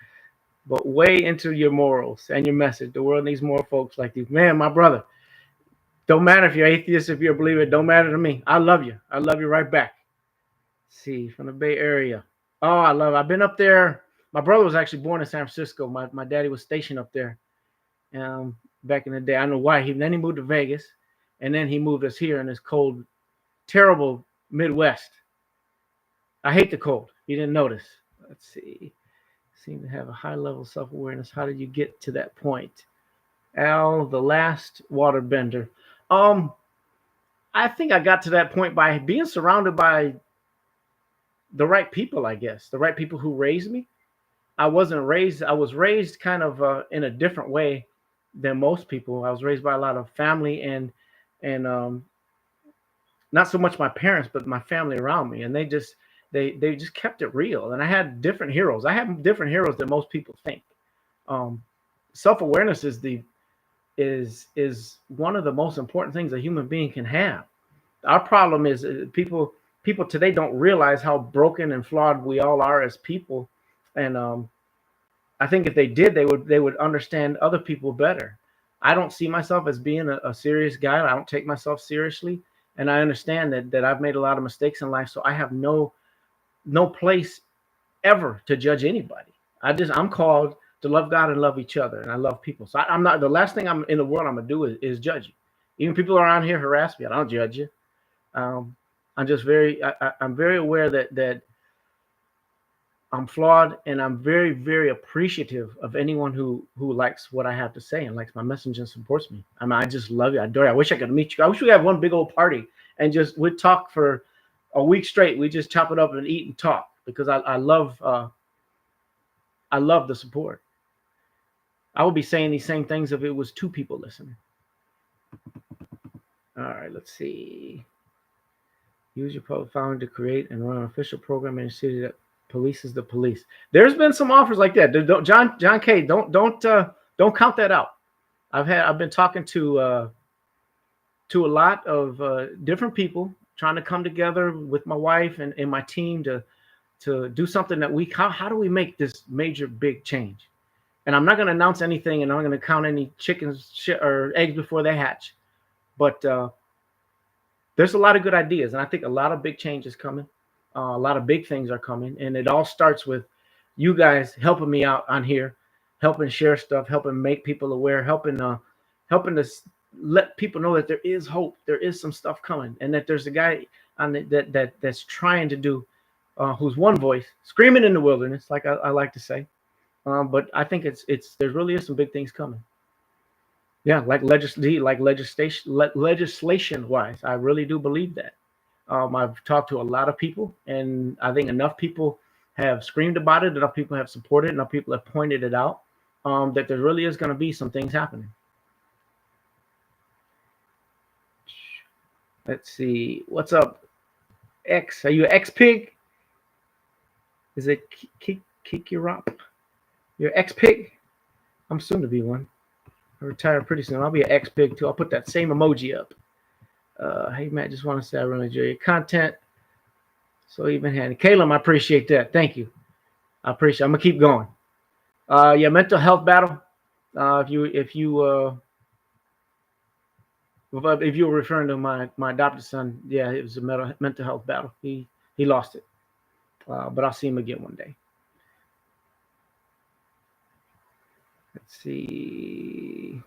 but way into your morals and your message. The world needs more folks like you. Man, my brother. Don't matter if you're atheist, if you're a believer. It don't matter to me. I love you. I love you right back. Let's see, from the Bay Area. Oh, I love it. I've been up there. My brother was actually born in San Francisco. My daddy was stationed up there back in the day. I know why. Then he moved to Vegas, and then he moved us here in this cold, terrible Midwest. I hate the cold. You didn't notice. Let's see. Seem to have a high level of self-awareness. How did you get to that point? Al, the last waterbender. I think I got to that point by being surrounded by the right people, I guess, the right people who raised me. I was raised kind of in a different way than most people. I was raised by a lot of family and not so much my parents, but my family around me, and they just kept it real. And I had different heroes. I have different heroes than most people think. Um, Self awareness is one of the most important things a human being can have. Our problem is people today don't realize how broken and flawed we all are as people, and I think if they did, they would understand other people better. I don't see myself as being a serious guy. I don't take myself seriously, and I understand that I've made a lot of mistakes in life. So I have no place ever to judge anybody. I'm called to love God and love each other, and I love people. So I'm not the last thing I'm in the world I'm gonna do is judge you. Even people around here harass me. I don't judge you. Um, I'm just I'm very aware that I'm flawed, and I'm very, very appreciative of anyone who likes what I have to say and likes my message and supports me. I mean, I just love you. I adore you. I wish I could meet you. I wish we had one big old party and just we'd talk for a week straight. We just chop it up and eat and talk because I love the support. I would be saying these same things if it was two people listening. All right, let's see. Use your public following to create and run an official program in a city that polices the police. There's been some offers like that. John K. Don't count that out. I've been talking to a lot of different people, trying to come together with my wife and my team to do something that how do we make this major big change? And I'm not going to announce anything, and I'm not going to count any chickens or eggs before they hatch. But there's a lot of good ideas, and I think a lot of big change is coming. A lot of big things are coming, and it all starts with you guys helping me out on here, helping share stuff, helping make people aware, helping to let people know that there is hope, there is some stuff coming, and that there's a guy on that's trying to do, who's one voice screaming in the wilderness, like I like to say. But I think there really is some big things coming. Yeah, like legislation wise, I really do believe that. I've talked to a lot of people, and I think enough people have screamed about it, enough people have supported it, enough people have pointed it out, that there really is going to be some things happening. Let's see. What's up, X? Are you an X-Pig? Is it Kikirop? You're X-Pig? I'm soon to be one. I retire pretty soon. I'll be an X-Pig too. I'll put that same emoji up. Hey, Matt, just want to say I really enjoy your content. So even-handed. Caleb, I appreciate that. Thank you. I appreciate it. I'm going to keep going. Yeah, mental health battle. If you were referring to my adopted son, yeah, it was a mental health battle. He lost it. But I'll see him again one day. Let's see.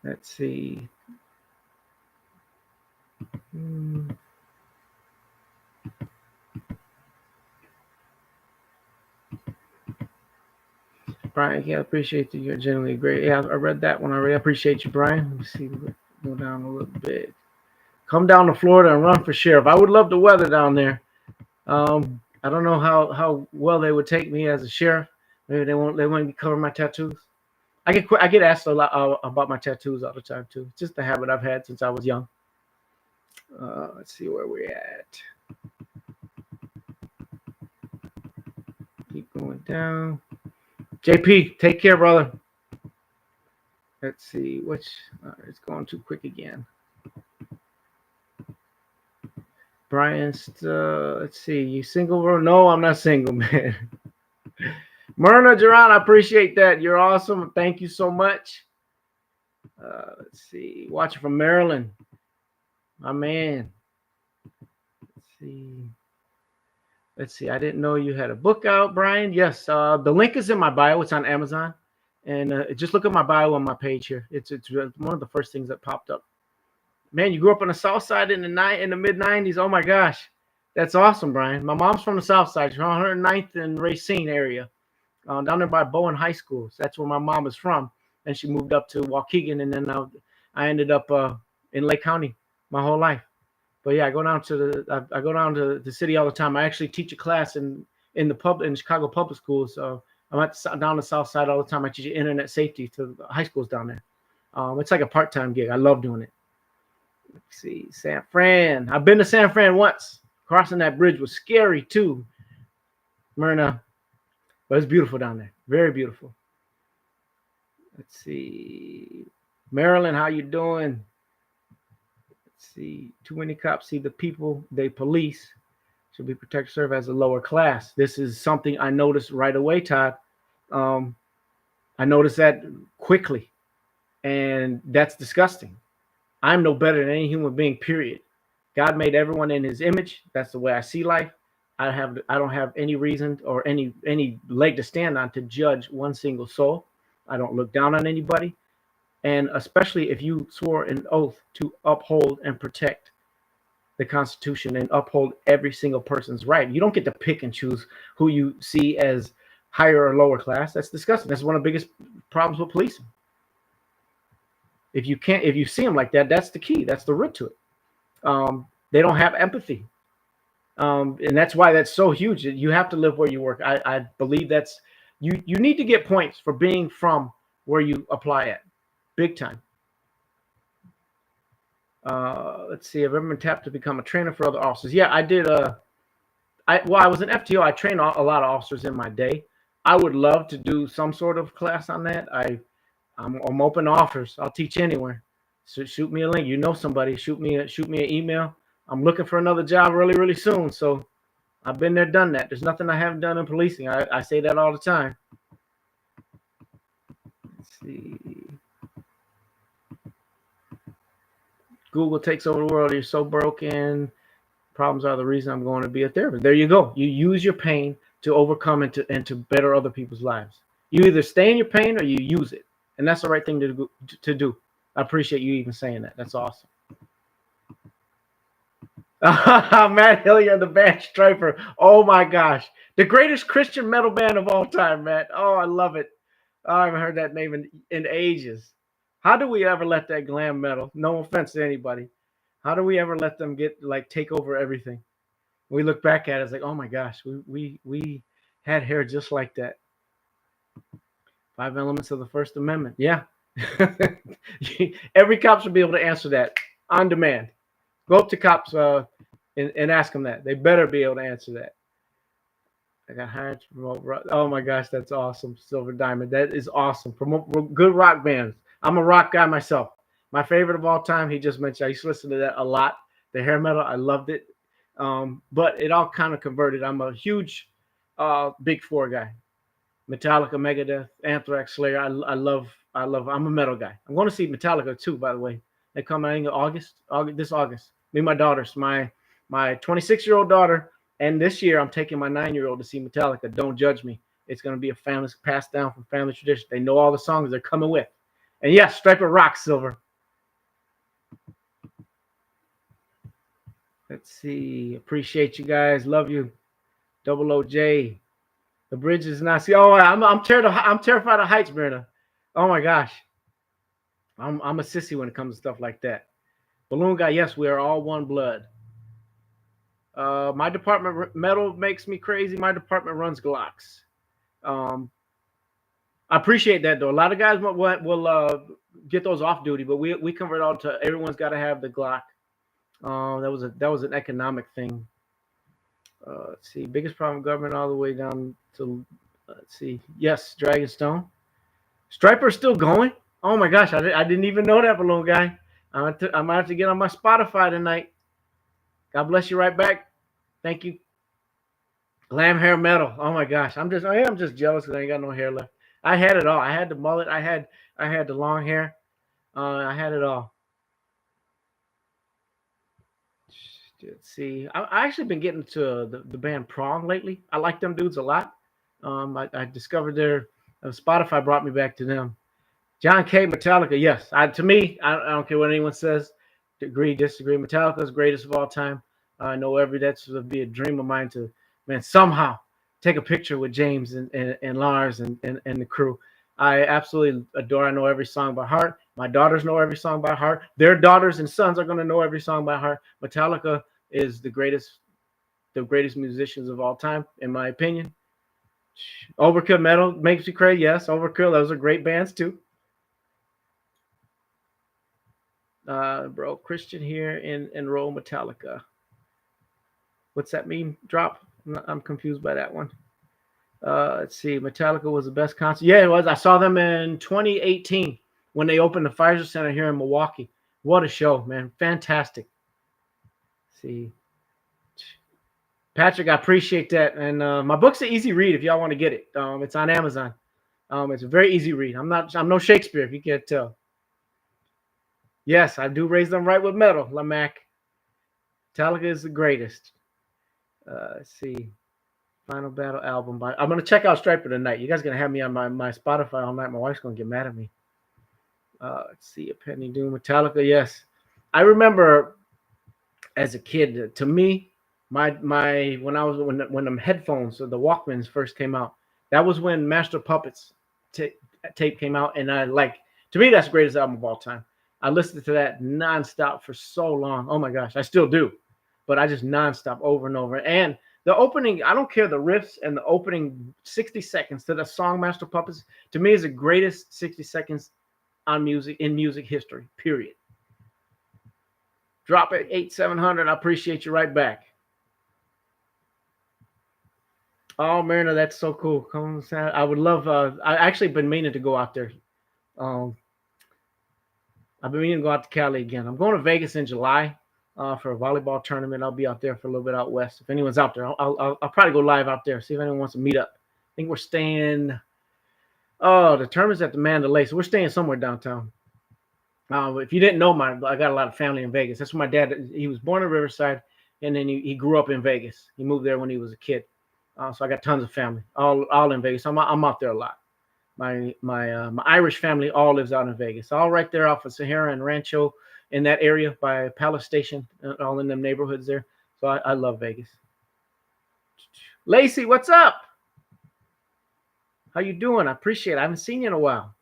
Let's see. Brian, yeah, I appreciate you. You're genuinely great. Yeah, I read that one already. I appreciate you, Brian. Let me see. Go down a little bit. Come down to Florida and run for sheriff. I would love the weather down there. I don't know how well they would take me as a sheriff. Maybe they won't be covering my tattoos. I get asked a lot about my tattoos all the time too. It's just a habit I've had since I was young. Let's see where we're at. Keep going down. JP, take care, brother. Let's see which. It's going too quick again. Brian, let's see. You single, bro? No, I'm not single, man. Myrna Duran, I appreciate that. You're awesome. Thank you so much. Let's see. Watching from Maryland. My man. Let's see. I didn't know you had a book out, Brian. Yes. The link is in my bio. It's on Amazon. And just look at my bio on my page here. It's one of the first things that popped up. Man, you grew up on the South Side in the mid 90s. Oh my gosh. That's awesome, Brian. My mom's from the South Side. She's on 109th and Racine area. Down there by Bowen High School. So that's where my mom is from. and she moved up to Waukegan, and then I ended up in Lake County my whole life. But yeah, I go down to the city all the time. I actually teach a class in Chicago public schools. So I'm down the south side all the time. I teach internet safety to high schools down there. It's like a part-time gig. I love doing it. Let's see, San Fran. I've been to San Fran once. Crossing that bridge was scary too, Myrna. But it's beautiful down there. Very beautiful. Let's see. Maryland, how you doing? Let's see. Too many cops see the people they police should be protected, serve as a lower class. This is something I noticed right away, Todd. I noticed that quickly, and that's disgusting. I'm no better than any human being, period. God made everyone in his image. That's the way I see life. I don't have any reason or any leg to stand on to judge one single soul. I don't look down on anybody. And especially if you swore an oath to uphold and protect the Constitution and uphold every single person's right. You don't get to pick and choose who you see as higher or lower class. That's disgusting. That's one of the biggest problems with policing. If you see them like that, that's the key. That's the root to it. They don't have empathy. And that's why that's so huge. You have to live where you work. I believe that's you need to get points for being from where you apply at. Big time. Let's see. I've ever been tapped to become a trainer for other officers. Yeah, I did. I was an FTO. I trained a lot of officers in my day. I would love to do some sort of class on that. I'm open to offers. I'll teach anywhere. So shoot me a link. You know somebody. Shoot me an email. I'm looking for another job really, really soon. So I've been there, done that. There's nothing I haven't done in policing. I say that all the time. Let's see. Google takes over the world. You're so broken. Problems are the reason I'm going to be a therapist. There you go. You use your pain to overcome and to better other people's lives. You either stay in your pain or you use it. And that's the right thing to do. I appreciate you even saying that. That's awesome. Matt Hillier, the band Striper. Oh my gosh. The greatest Christian metal band of all time, Matt. Oh, I love it. Oh, I haven't heard that name in ages. How do we ever let that glam metal, no offense to anybody, how do we ever let them take over everything? We look back at it, it's like, oh my gosh, we had hair just like that. 5 elements of the First Amendment. Yeah. Every cop should be able to answer that on demand. Go up to cops and ask them that. They better be able to answer that. I got hired to promote rock. Oh my gosh, that's awesome. Silver Diamond. That is awesome. Promote good rock bands. I'm a rock guy myself. My favorite of all time, he just mentioned, I used to listen to that a lot. The hair metal, I loved it. But it all kind of converted. I'm a huge Big Four guy. Metallica, Megadeth, Anthrax, Slayer. I love. I'm a metal guy. I'm going to see Metallica too, by the way. They come out in this August. Me and my daughters, my 26-year-old daughter, and this year I'm taking my 9-year-old to see Metallica. Don't judge me. It's going to be a family passed down from family tradition. They know all the songs they're coming with. And yes, Striper rocks, Silver. Let's see. Appreciate you guys. Love you. Double OJ. The bridge is not. See, oh, I'm terrified of heights, Myrna. Oh my gosh. I'm a sissy when it comes to stuff like that. Balloon guy, yes, we are all one blood. My department metal makes me crazy. My department runs Glocks. I appreciate that though. A lot of guys will get those off duty, but we convert all to everyone's got to have the Glock. That was an economic thing. Let's see. Biggest problem government all the way down to let's see. Yes, Dragonstone. Striper's still going. Oh my gosh, I didn't even know that, Balloon guy. I might have to get on my Spotify tonight. God bless you right back. Thank you. Glam hair metal. Oh my gosh. I am just jealous because I ain't got no hair left. I had it all. I had the mullet. I had the long hair. I had it all. Let's see. I actually been getting to the band Prong lately. I like them dudes a lot. I discovered their Spotify brought me back to them. John K. Metallica. Yes. To me, I don't care what anyone says. Agree, disagree. Metallica's greatest of all time. I know that would be a dream of mine to, somehow take a picture with James and Lars and the crew. I absolutely adore. I know every song by heart. My daughters know every song by heart. Their daughters and sons are going to know every song by heart. Metallica is the greatest musicians of all time, in my opinion. Overkill Metal makes me crazy. Yes, Overkill. Those are great bands too. Bro, Christian here in enroll Metallica. What's that mean? Drop? I'm confused by that one. Let's see. Metallica was the best concert. Yeah, it was. I saw them in 2018 when they opened the Pfizer Center here in Milwaukee. What a show, man. Fantastic. Let's see. Patrick, I appreciate that. And my book's an easy read if y'all want to get it. It's on Amazon. It's a very easy read. I'm no Shakespeare, if you can't tell. Yes, I do raise them right with metal, Lamac. Metallica is the greatest. Let's see. Final Battle album by. I'm gonna check out Striper tonight. You guys are gonna have me on my Spotify all night. My wife's gonna get mad at me. Let's see. A Penny Doom, Metallica. Yes, I remember as a kid. To me, my when them headphones or the Walkmans first came out. That was when Master Puppets tape came out, and to me that's the greatest album of all time. I listened to that nonstop for so long. Oh my gosh, I still do, but I just nonstop over and over. And the opening, I don't care the riffs and the opening 60 seconds to the song Master Puppets, to me is the greatest 60 seconds on music in music history, period. Drop it 8700. I appreciate you right back. Oh, Marina, that's so cool. Come on, I would love. I actually been meaning to go out there. I've been meaning to go out to Cali again. I'm going to Vegas in July for a volleyball tournament. I'll be out there for a little bit out west. If anyone's out there, I'll probably go live out there. See if anyone wants to meet up. I think we're staying. Oh, the tournament's at the Mandalay, so we're staying somewhere downtown. If you didn't know, I got a lot of family in Vegas. That's where my dad. He was born in Riverside, and then he grew up in Vegas. He moved there when he was a kid. So I got tons of family, all in Vegas. I'm out there a lot. My Irish family all lives out in Vegas, all right there off of Sahara and Rancho in that area by Palace Station, all in them neighborhoods there. So I love Vegas. Lacey, what's up? How you doing? I appreciate it. I haven't seen you in a while.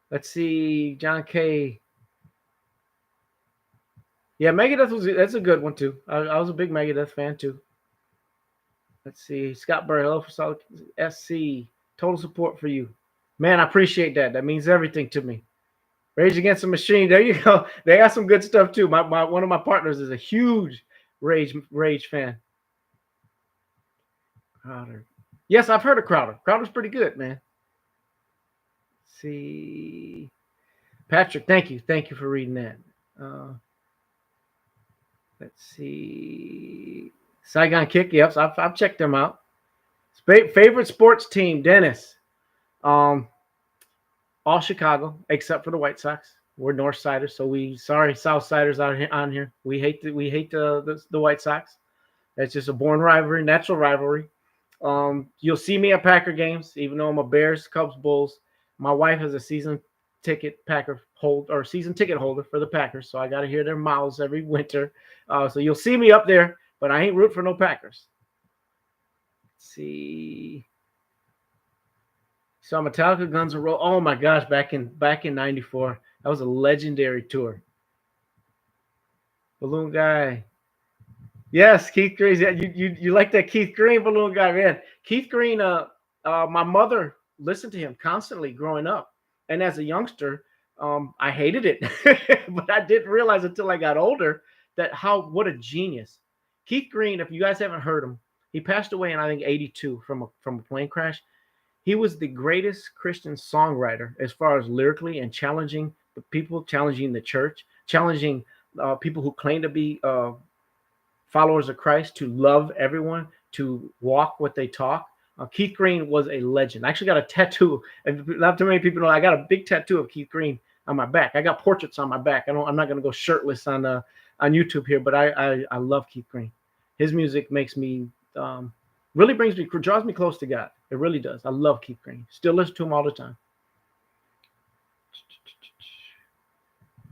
Let's see, John K. Yeah, Megadeth that's a good one too. I was a big Megadeth fan too. Let's see, Scott Burr, hello for solid SC. Total support for you. Man, I appreciate that. That means everything to me. Rage Against the Machine. There you go. They got some good stuff too. One of my partners is a huge Rage fan. Crowder. Yes, I've heard of Crowder. Crowder's pretty good, man. Let's see. Patrick, thank you. Thank you for reading that. Let's see. Saigon Kick. Yep, so I've checked them out. Favorite sports team, Dennis. All Chicago except for the White Sox. We're Northsiders, so Southsiders on here. We hate the White Sox. That's just a born rivalry, natural rivalry. You'll see me at Packer games, even though I'm a Bears, Cubs, Bulls. My wife has a season ticket holder for the Packers, so I got to hear their mouths every winter. So you'll see me up there, but I ain't root for no Packers. Let's see. So Metallica, Guns N' Roses. Oh my gosh, back in '94, that was a legendary tour. Balloon Guy. Yes, Keith Green. Yeah, you like that Keith Green Balloon Guy, man. Keith Green. My mother listened to him constantly growing up, and as a youngster, I hated it, but I didn't realize until I got older what a genius. Keith Green. If you guys haven't heard him, he passed away in I think '82 from a plane crash. He was the greatest Christian songwriter as far as lyrically and challenging the people, challenging the church, challenging people who claim to be followers of Christ to love everyone, to walk what they talk. Keith Green was a legend. I actually got a tattoo. Not too many people know. I got a big tattoo of Keith Green on my back. I got portraits on my back. I'm not going to go shirtless on YouTube here, but I love Keith Green. His music makes me draws me close to God. It really does. I love Keith Green. Still listen to him all the time.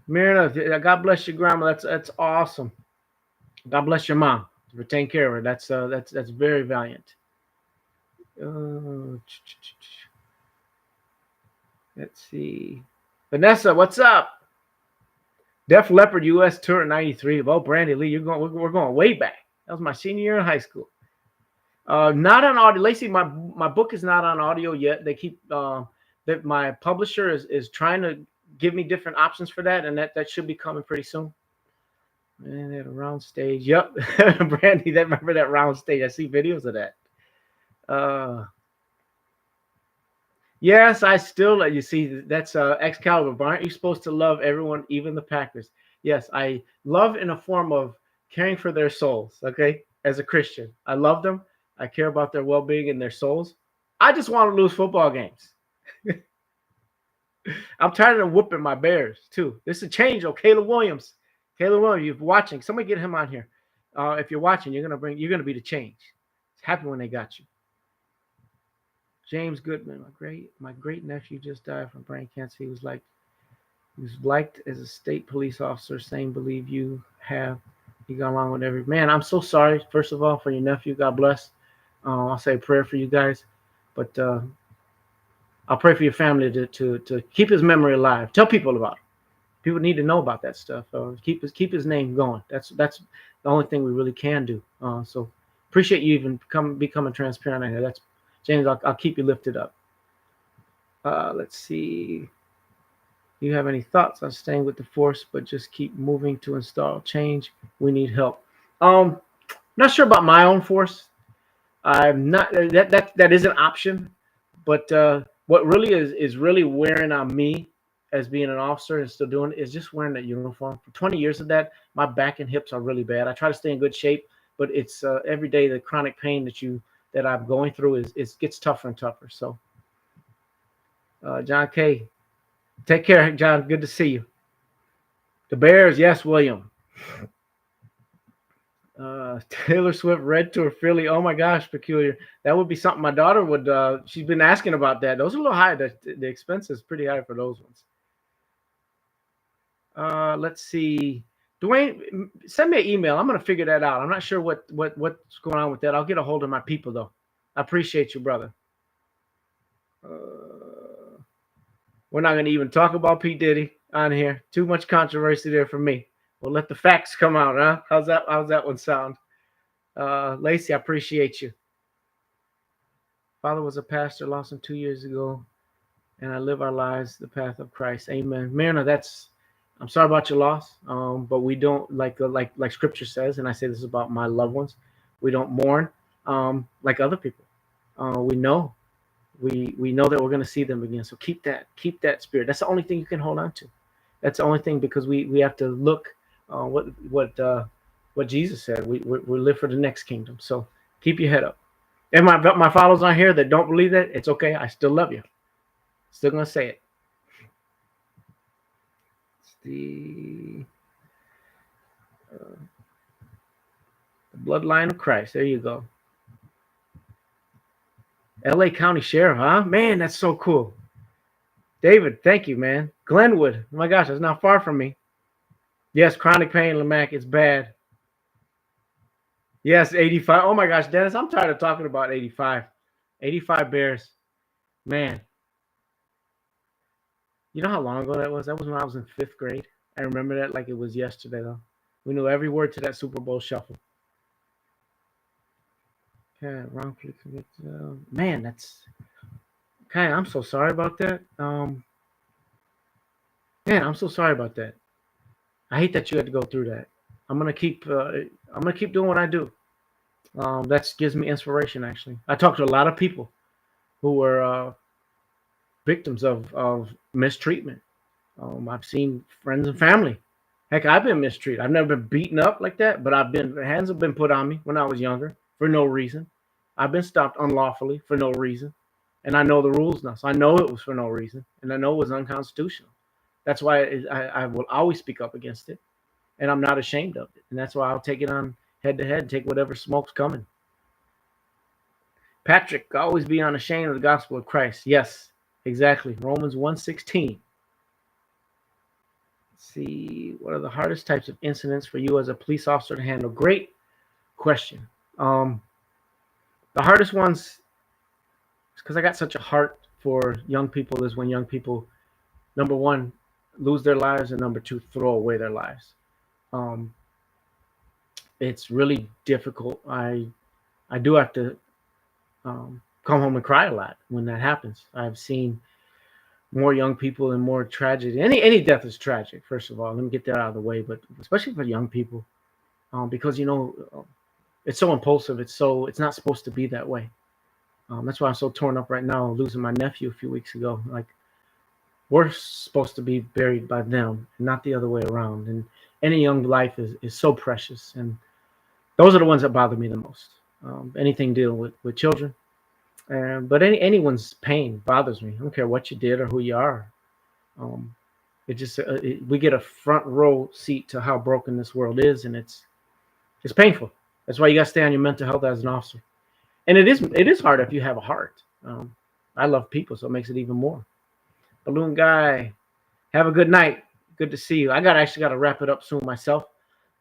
Mirna, God bless your grandma. That's awesome. God bless your mom for taking care of her. That's very valiant. Let's see. Vanessa, what's up? Def Leppard U.S. Tour in '93. Oh, Brandy Lee, we're going way back. That was my senior year in high school. Not on audio. Lacey, my book is not on audio yet. They keep that my publisher is trying to give me different options for that, and that should be coming pretty soon. And at a round stage. Yep. Brandy, remember that round stage. I see videos of that. Yes, I still you see that's Excalibur. But aren't you supposed to love everyone, even the Packers? Yes, I love in a form of caring for their souls. Okay, as a Christian, I love them. I care about their well-being and their souls. I just want to lose football games. I'm tired of whooping my Bears too. This is a change. Oh, Caleb Williams, you're watching. Somebody get him on here. If you're watching, you're gonna be the change. It's happy when they got you. James Goodman, my great nephew just died from brain cancer. He was liked as a state police officer. Same belief you have. He got along with every man. I'm so sorry, first of all, for your nephew. God bless. I'll say a prayer for you guys, but I'll pray for your family to keep his memory alive. Tell people about it. People need to know about that stuff. Keep his name going. That's the only thing we really can do. So appreciate you even becoming transparent on here. That's James. I'll keep you lifted up. Let's see. Do you have any thoughts on staying with the force, but just keep moving to install change? We need help. Not sure about my own force. I'm not. That is an option, but what really is really wearing on me as being an officer and still doing it is just wearing that uniform. For 20 years of that, my back and hips are really bad. I try to stay in good shape, but it's every day the chronic pain that I'm going through is gets tougher and tougher. So, John K, take care, John. Good to see you. The Bears, yes, William. Taylor Swift Red Tour Philly. Oh my gosh, peculiar. That would be something my daughter would. She's been asking about that. Those are a little high. The expense is pretty high for those ones. Let's see. Dwayne, send me an email. I'm gonna figure that out. I'm not sure what's going on with that. I'll get a hold of my people though. I appreciate you, brother. We're not gonna even talk about P. Diddy on here. Too much controversy there for me. We'll let the facts come out, huh? How's that one sound? Lacey, I appreciate you. Father was a pastor, lost him 2 years ago, and I live our lives the path of Christ. Amen. Marina, I'm sorry about your loss, but we don't like Scripture says, and I say this about my loved ones. We don't mourn like other people. We know that we're going to see them again. So keep that spirit. That's the only thing you can hold on to. That's the only thing, because we have to look what Jesus said. We live for the next kingdom. So keep your head up. And my followers on here that don't believe that, it's okay. I still love you. Still gonna say it. It's the bloodline of Christ. There you go. LA County Sheriff, huh? Man, that's so cool. David, thank you, man. Glenwood. Oh my gosh, that's not far from me. Yes, chronic pain, Lamac. It's bad. Yes, 85. Oh my gosh, Dennis, I'm tired of talking about 85. 85 Bears. Man. You know how long ago that was? That was when I was in 5th grade. I remember that like it was yesterday, though. We knew every word to that Super Bowl shuffle. Okay, wrongfully convicted. Man, that's... Okay, I'm so sorry about that. Man, I'm so sorry about that. I hate that you had to go through that. I'm gonna keep doing what I do. That gives me inspiration. Actually, I talk to a lot of people who were victims of mistreatment. I've seen friends and family. Heck, I've been mistreated. I've never been beaten up like that, but hands have been put on me when I was younger for no reason. I've been stopped unlawfully for no reason, and I know the rules now, so I know it was for no reason, and I know it was unconstitutional. That's why I will always speak up against it, and I'm not ashamed of it. And that's why I'll take it on head to head, take whatever smoke's coming. Patrick, always be unashamed of the gospel of Christ. Yes, exactly. Romans 1:16. Let's see, what are the hardest types of incidents for you as a police officer to handle? Great question. The hardest ones, because I got such a heart for young people is when young people, number one, lose their lives, and number two, throw away their lives. Um, it's really difficult. I do have to come home and cry a lot when that happens. I've seen more young people and more tragedy. Any death is tragic. First of all, let me get that out of the way. But especially for young people, because it's so impulsive. It's not supposed to be that way. That's why I'm so torn up right now, losing my nephew a few weeks ago. Like, we're supposed to be buried by them, not the other way around. And any young life is so precious, and those are the ones that bother me the most. Anything dealing with children, but anyone's pain bothers me. I don't care what you did or who you are. Um, we get a front row seat to how broken this world is, and it's painful. That's why you got to stay on your mental health as an officer. And it is hard if you have a heart. I love people, so it makes it even more. Balloon guy, have a good night. Good to see you. Actually got to wrap it up soon myself.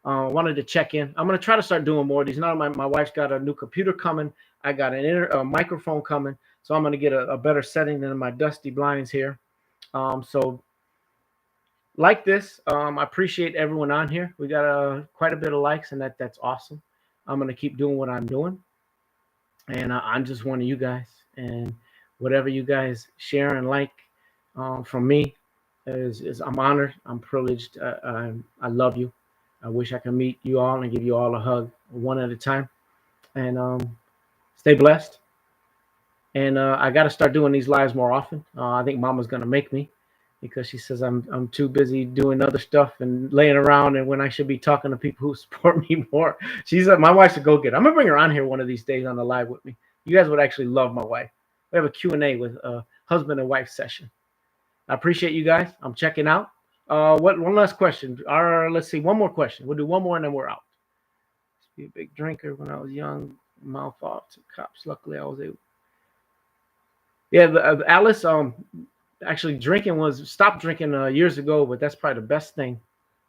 Wanted to check in. I'm gonna try to start doing more of these. Now my wife's got a new computer coming. I got a microphone coming, so I'm gonna get a better setting than my dusty blinds here. So like this, I appreciate everyone on here. We got quite a bit of likes, and that's awesome. I'm gonna keep doing what I'm doing, and I'm just one of you guys. And whatever you guys share and like from me is I'm honored. I'm privileged. I love you. I wish I could meet you all and give you all a hug one at a time. And stay blessed. And I got to start doing these lives more often. I think Mama's going to make me, because she says I'm too busy doing other stuff and laying around, and when I should be talking to people who support me more. She's my wife's a go-getter. I'm going to bring her on here one of these days on the live with me. You guys would actually love my wife. We have a Q&A with a husband and wife session. I appreciate you guys. I'm checking out. One last question. Let's see, one more question. We'll do one more and then we're out. Be a big drinker when I was young. Mouth off to cops. Luckily, I was able. Yeah, Alice. Actually, stopped drinking years ago, but that's probably the best thing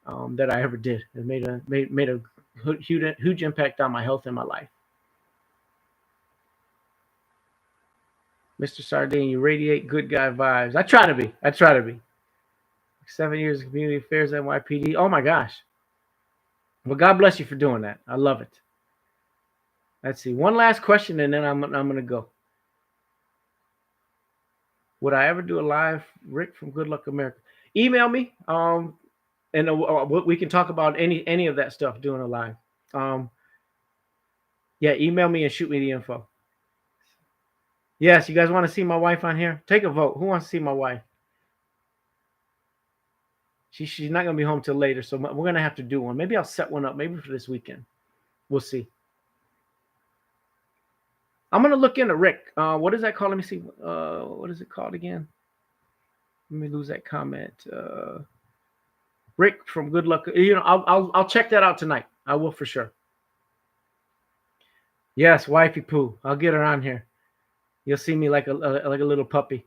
that I ever did. It made a huge impact on my health and my life. Mr. Sardine, you radiate good guy vibes. I try to be. 7 years of community affairs at NYPD. Oh my gosh. Well, God bless you for doing that. I love it. Let's see. One last question, and then I'm gonna go. Would I ever do a live, Rick from Good Luck America? Email me. And we can talk about any of that stuff doing a live. Yeah, email me and shoot me the info. Yes, you guys want to see my wife on here? Take a vote. Who wants to see my wife? She's not gonna be home till later, so we're gonna have to do one. Maybe I'll set one up. Maybe for this weekend. We'll see. I'm gonna look into Rick. What is that called? Let me see. What is it called again? Let me lose that comment. Rick from Good Luck. I'll check that out tonight. I will for sure. Yes, wifey poo. I'll get her on here. You'll see me like a little puppy.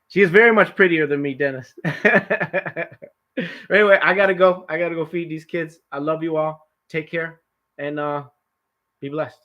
She is very much prettier than me, Dennis. Anyway, I gotta go. I gotta go feed these kids. I love you all. Take care and be blessed.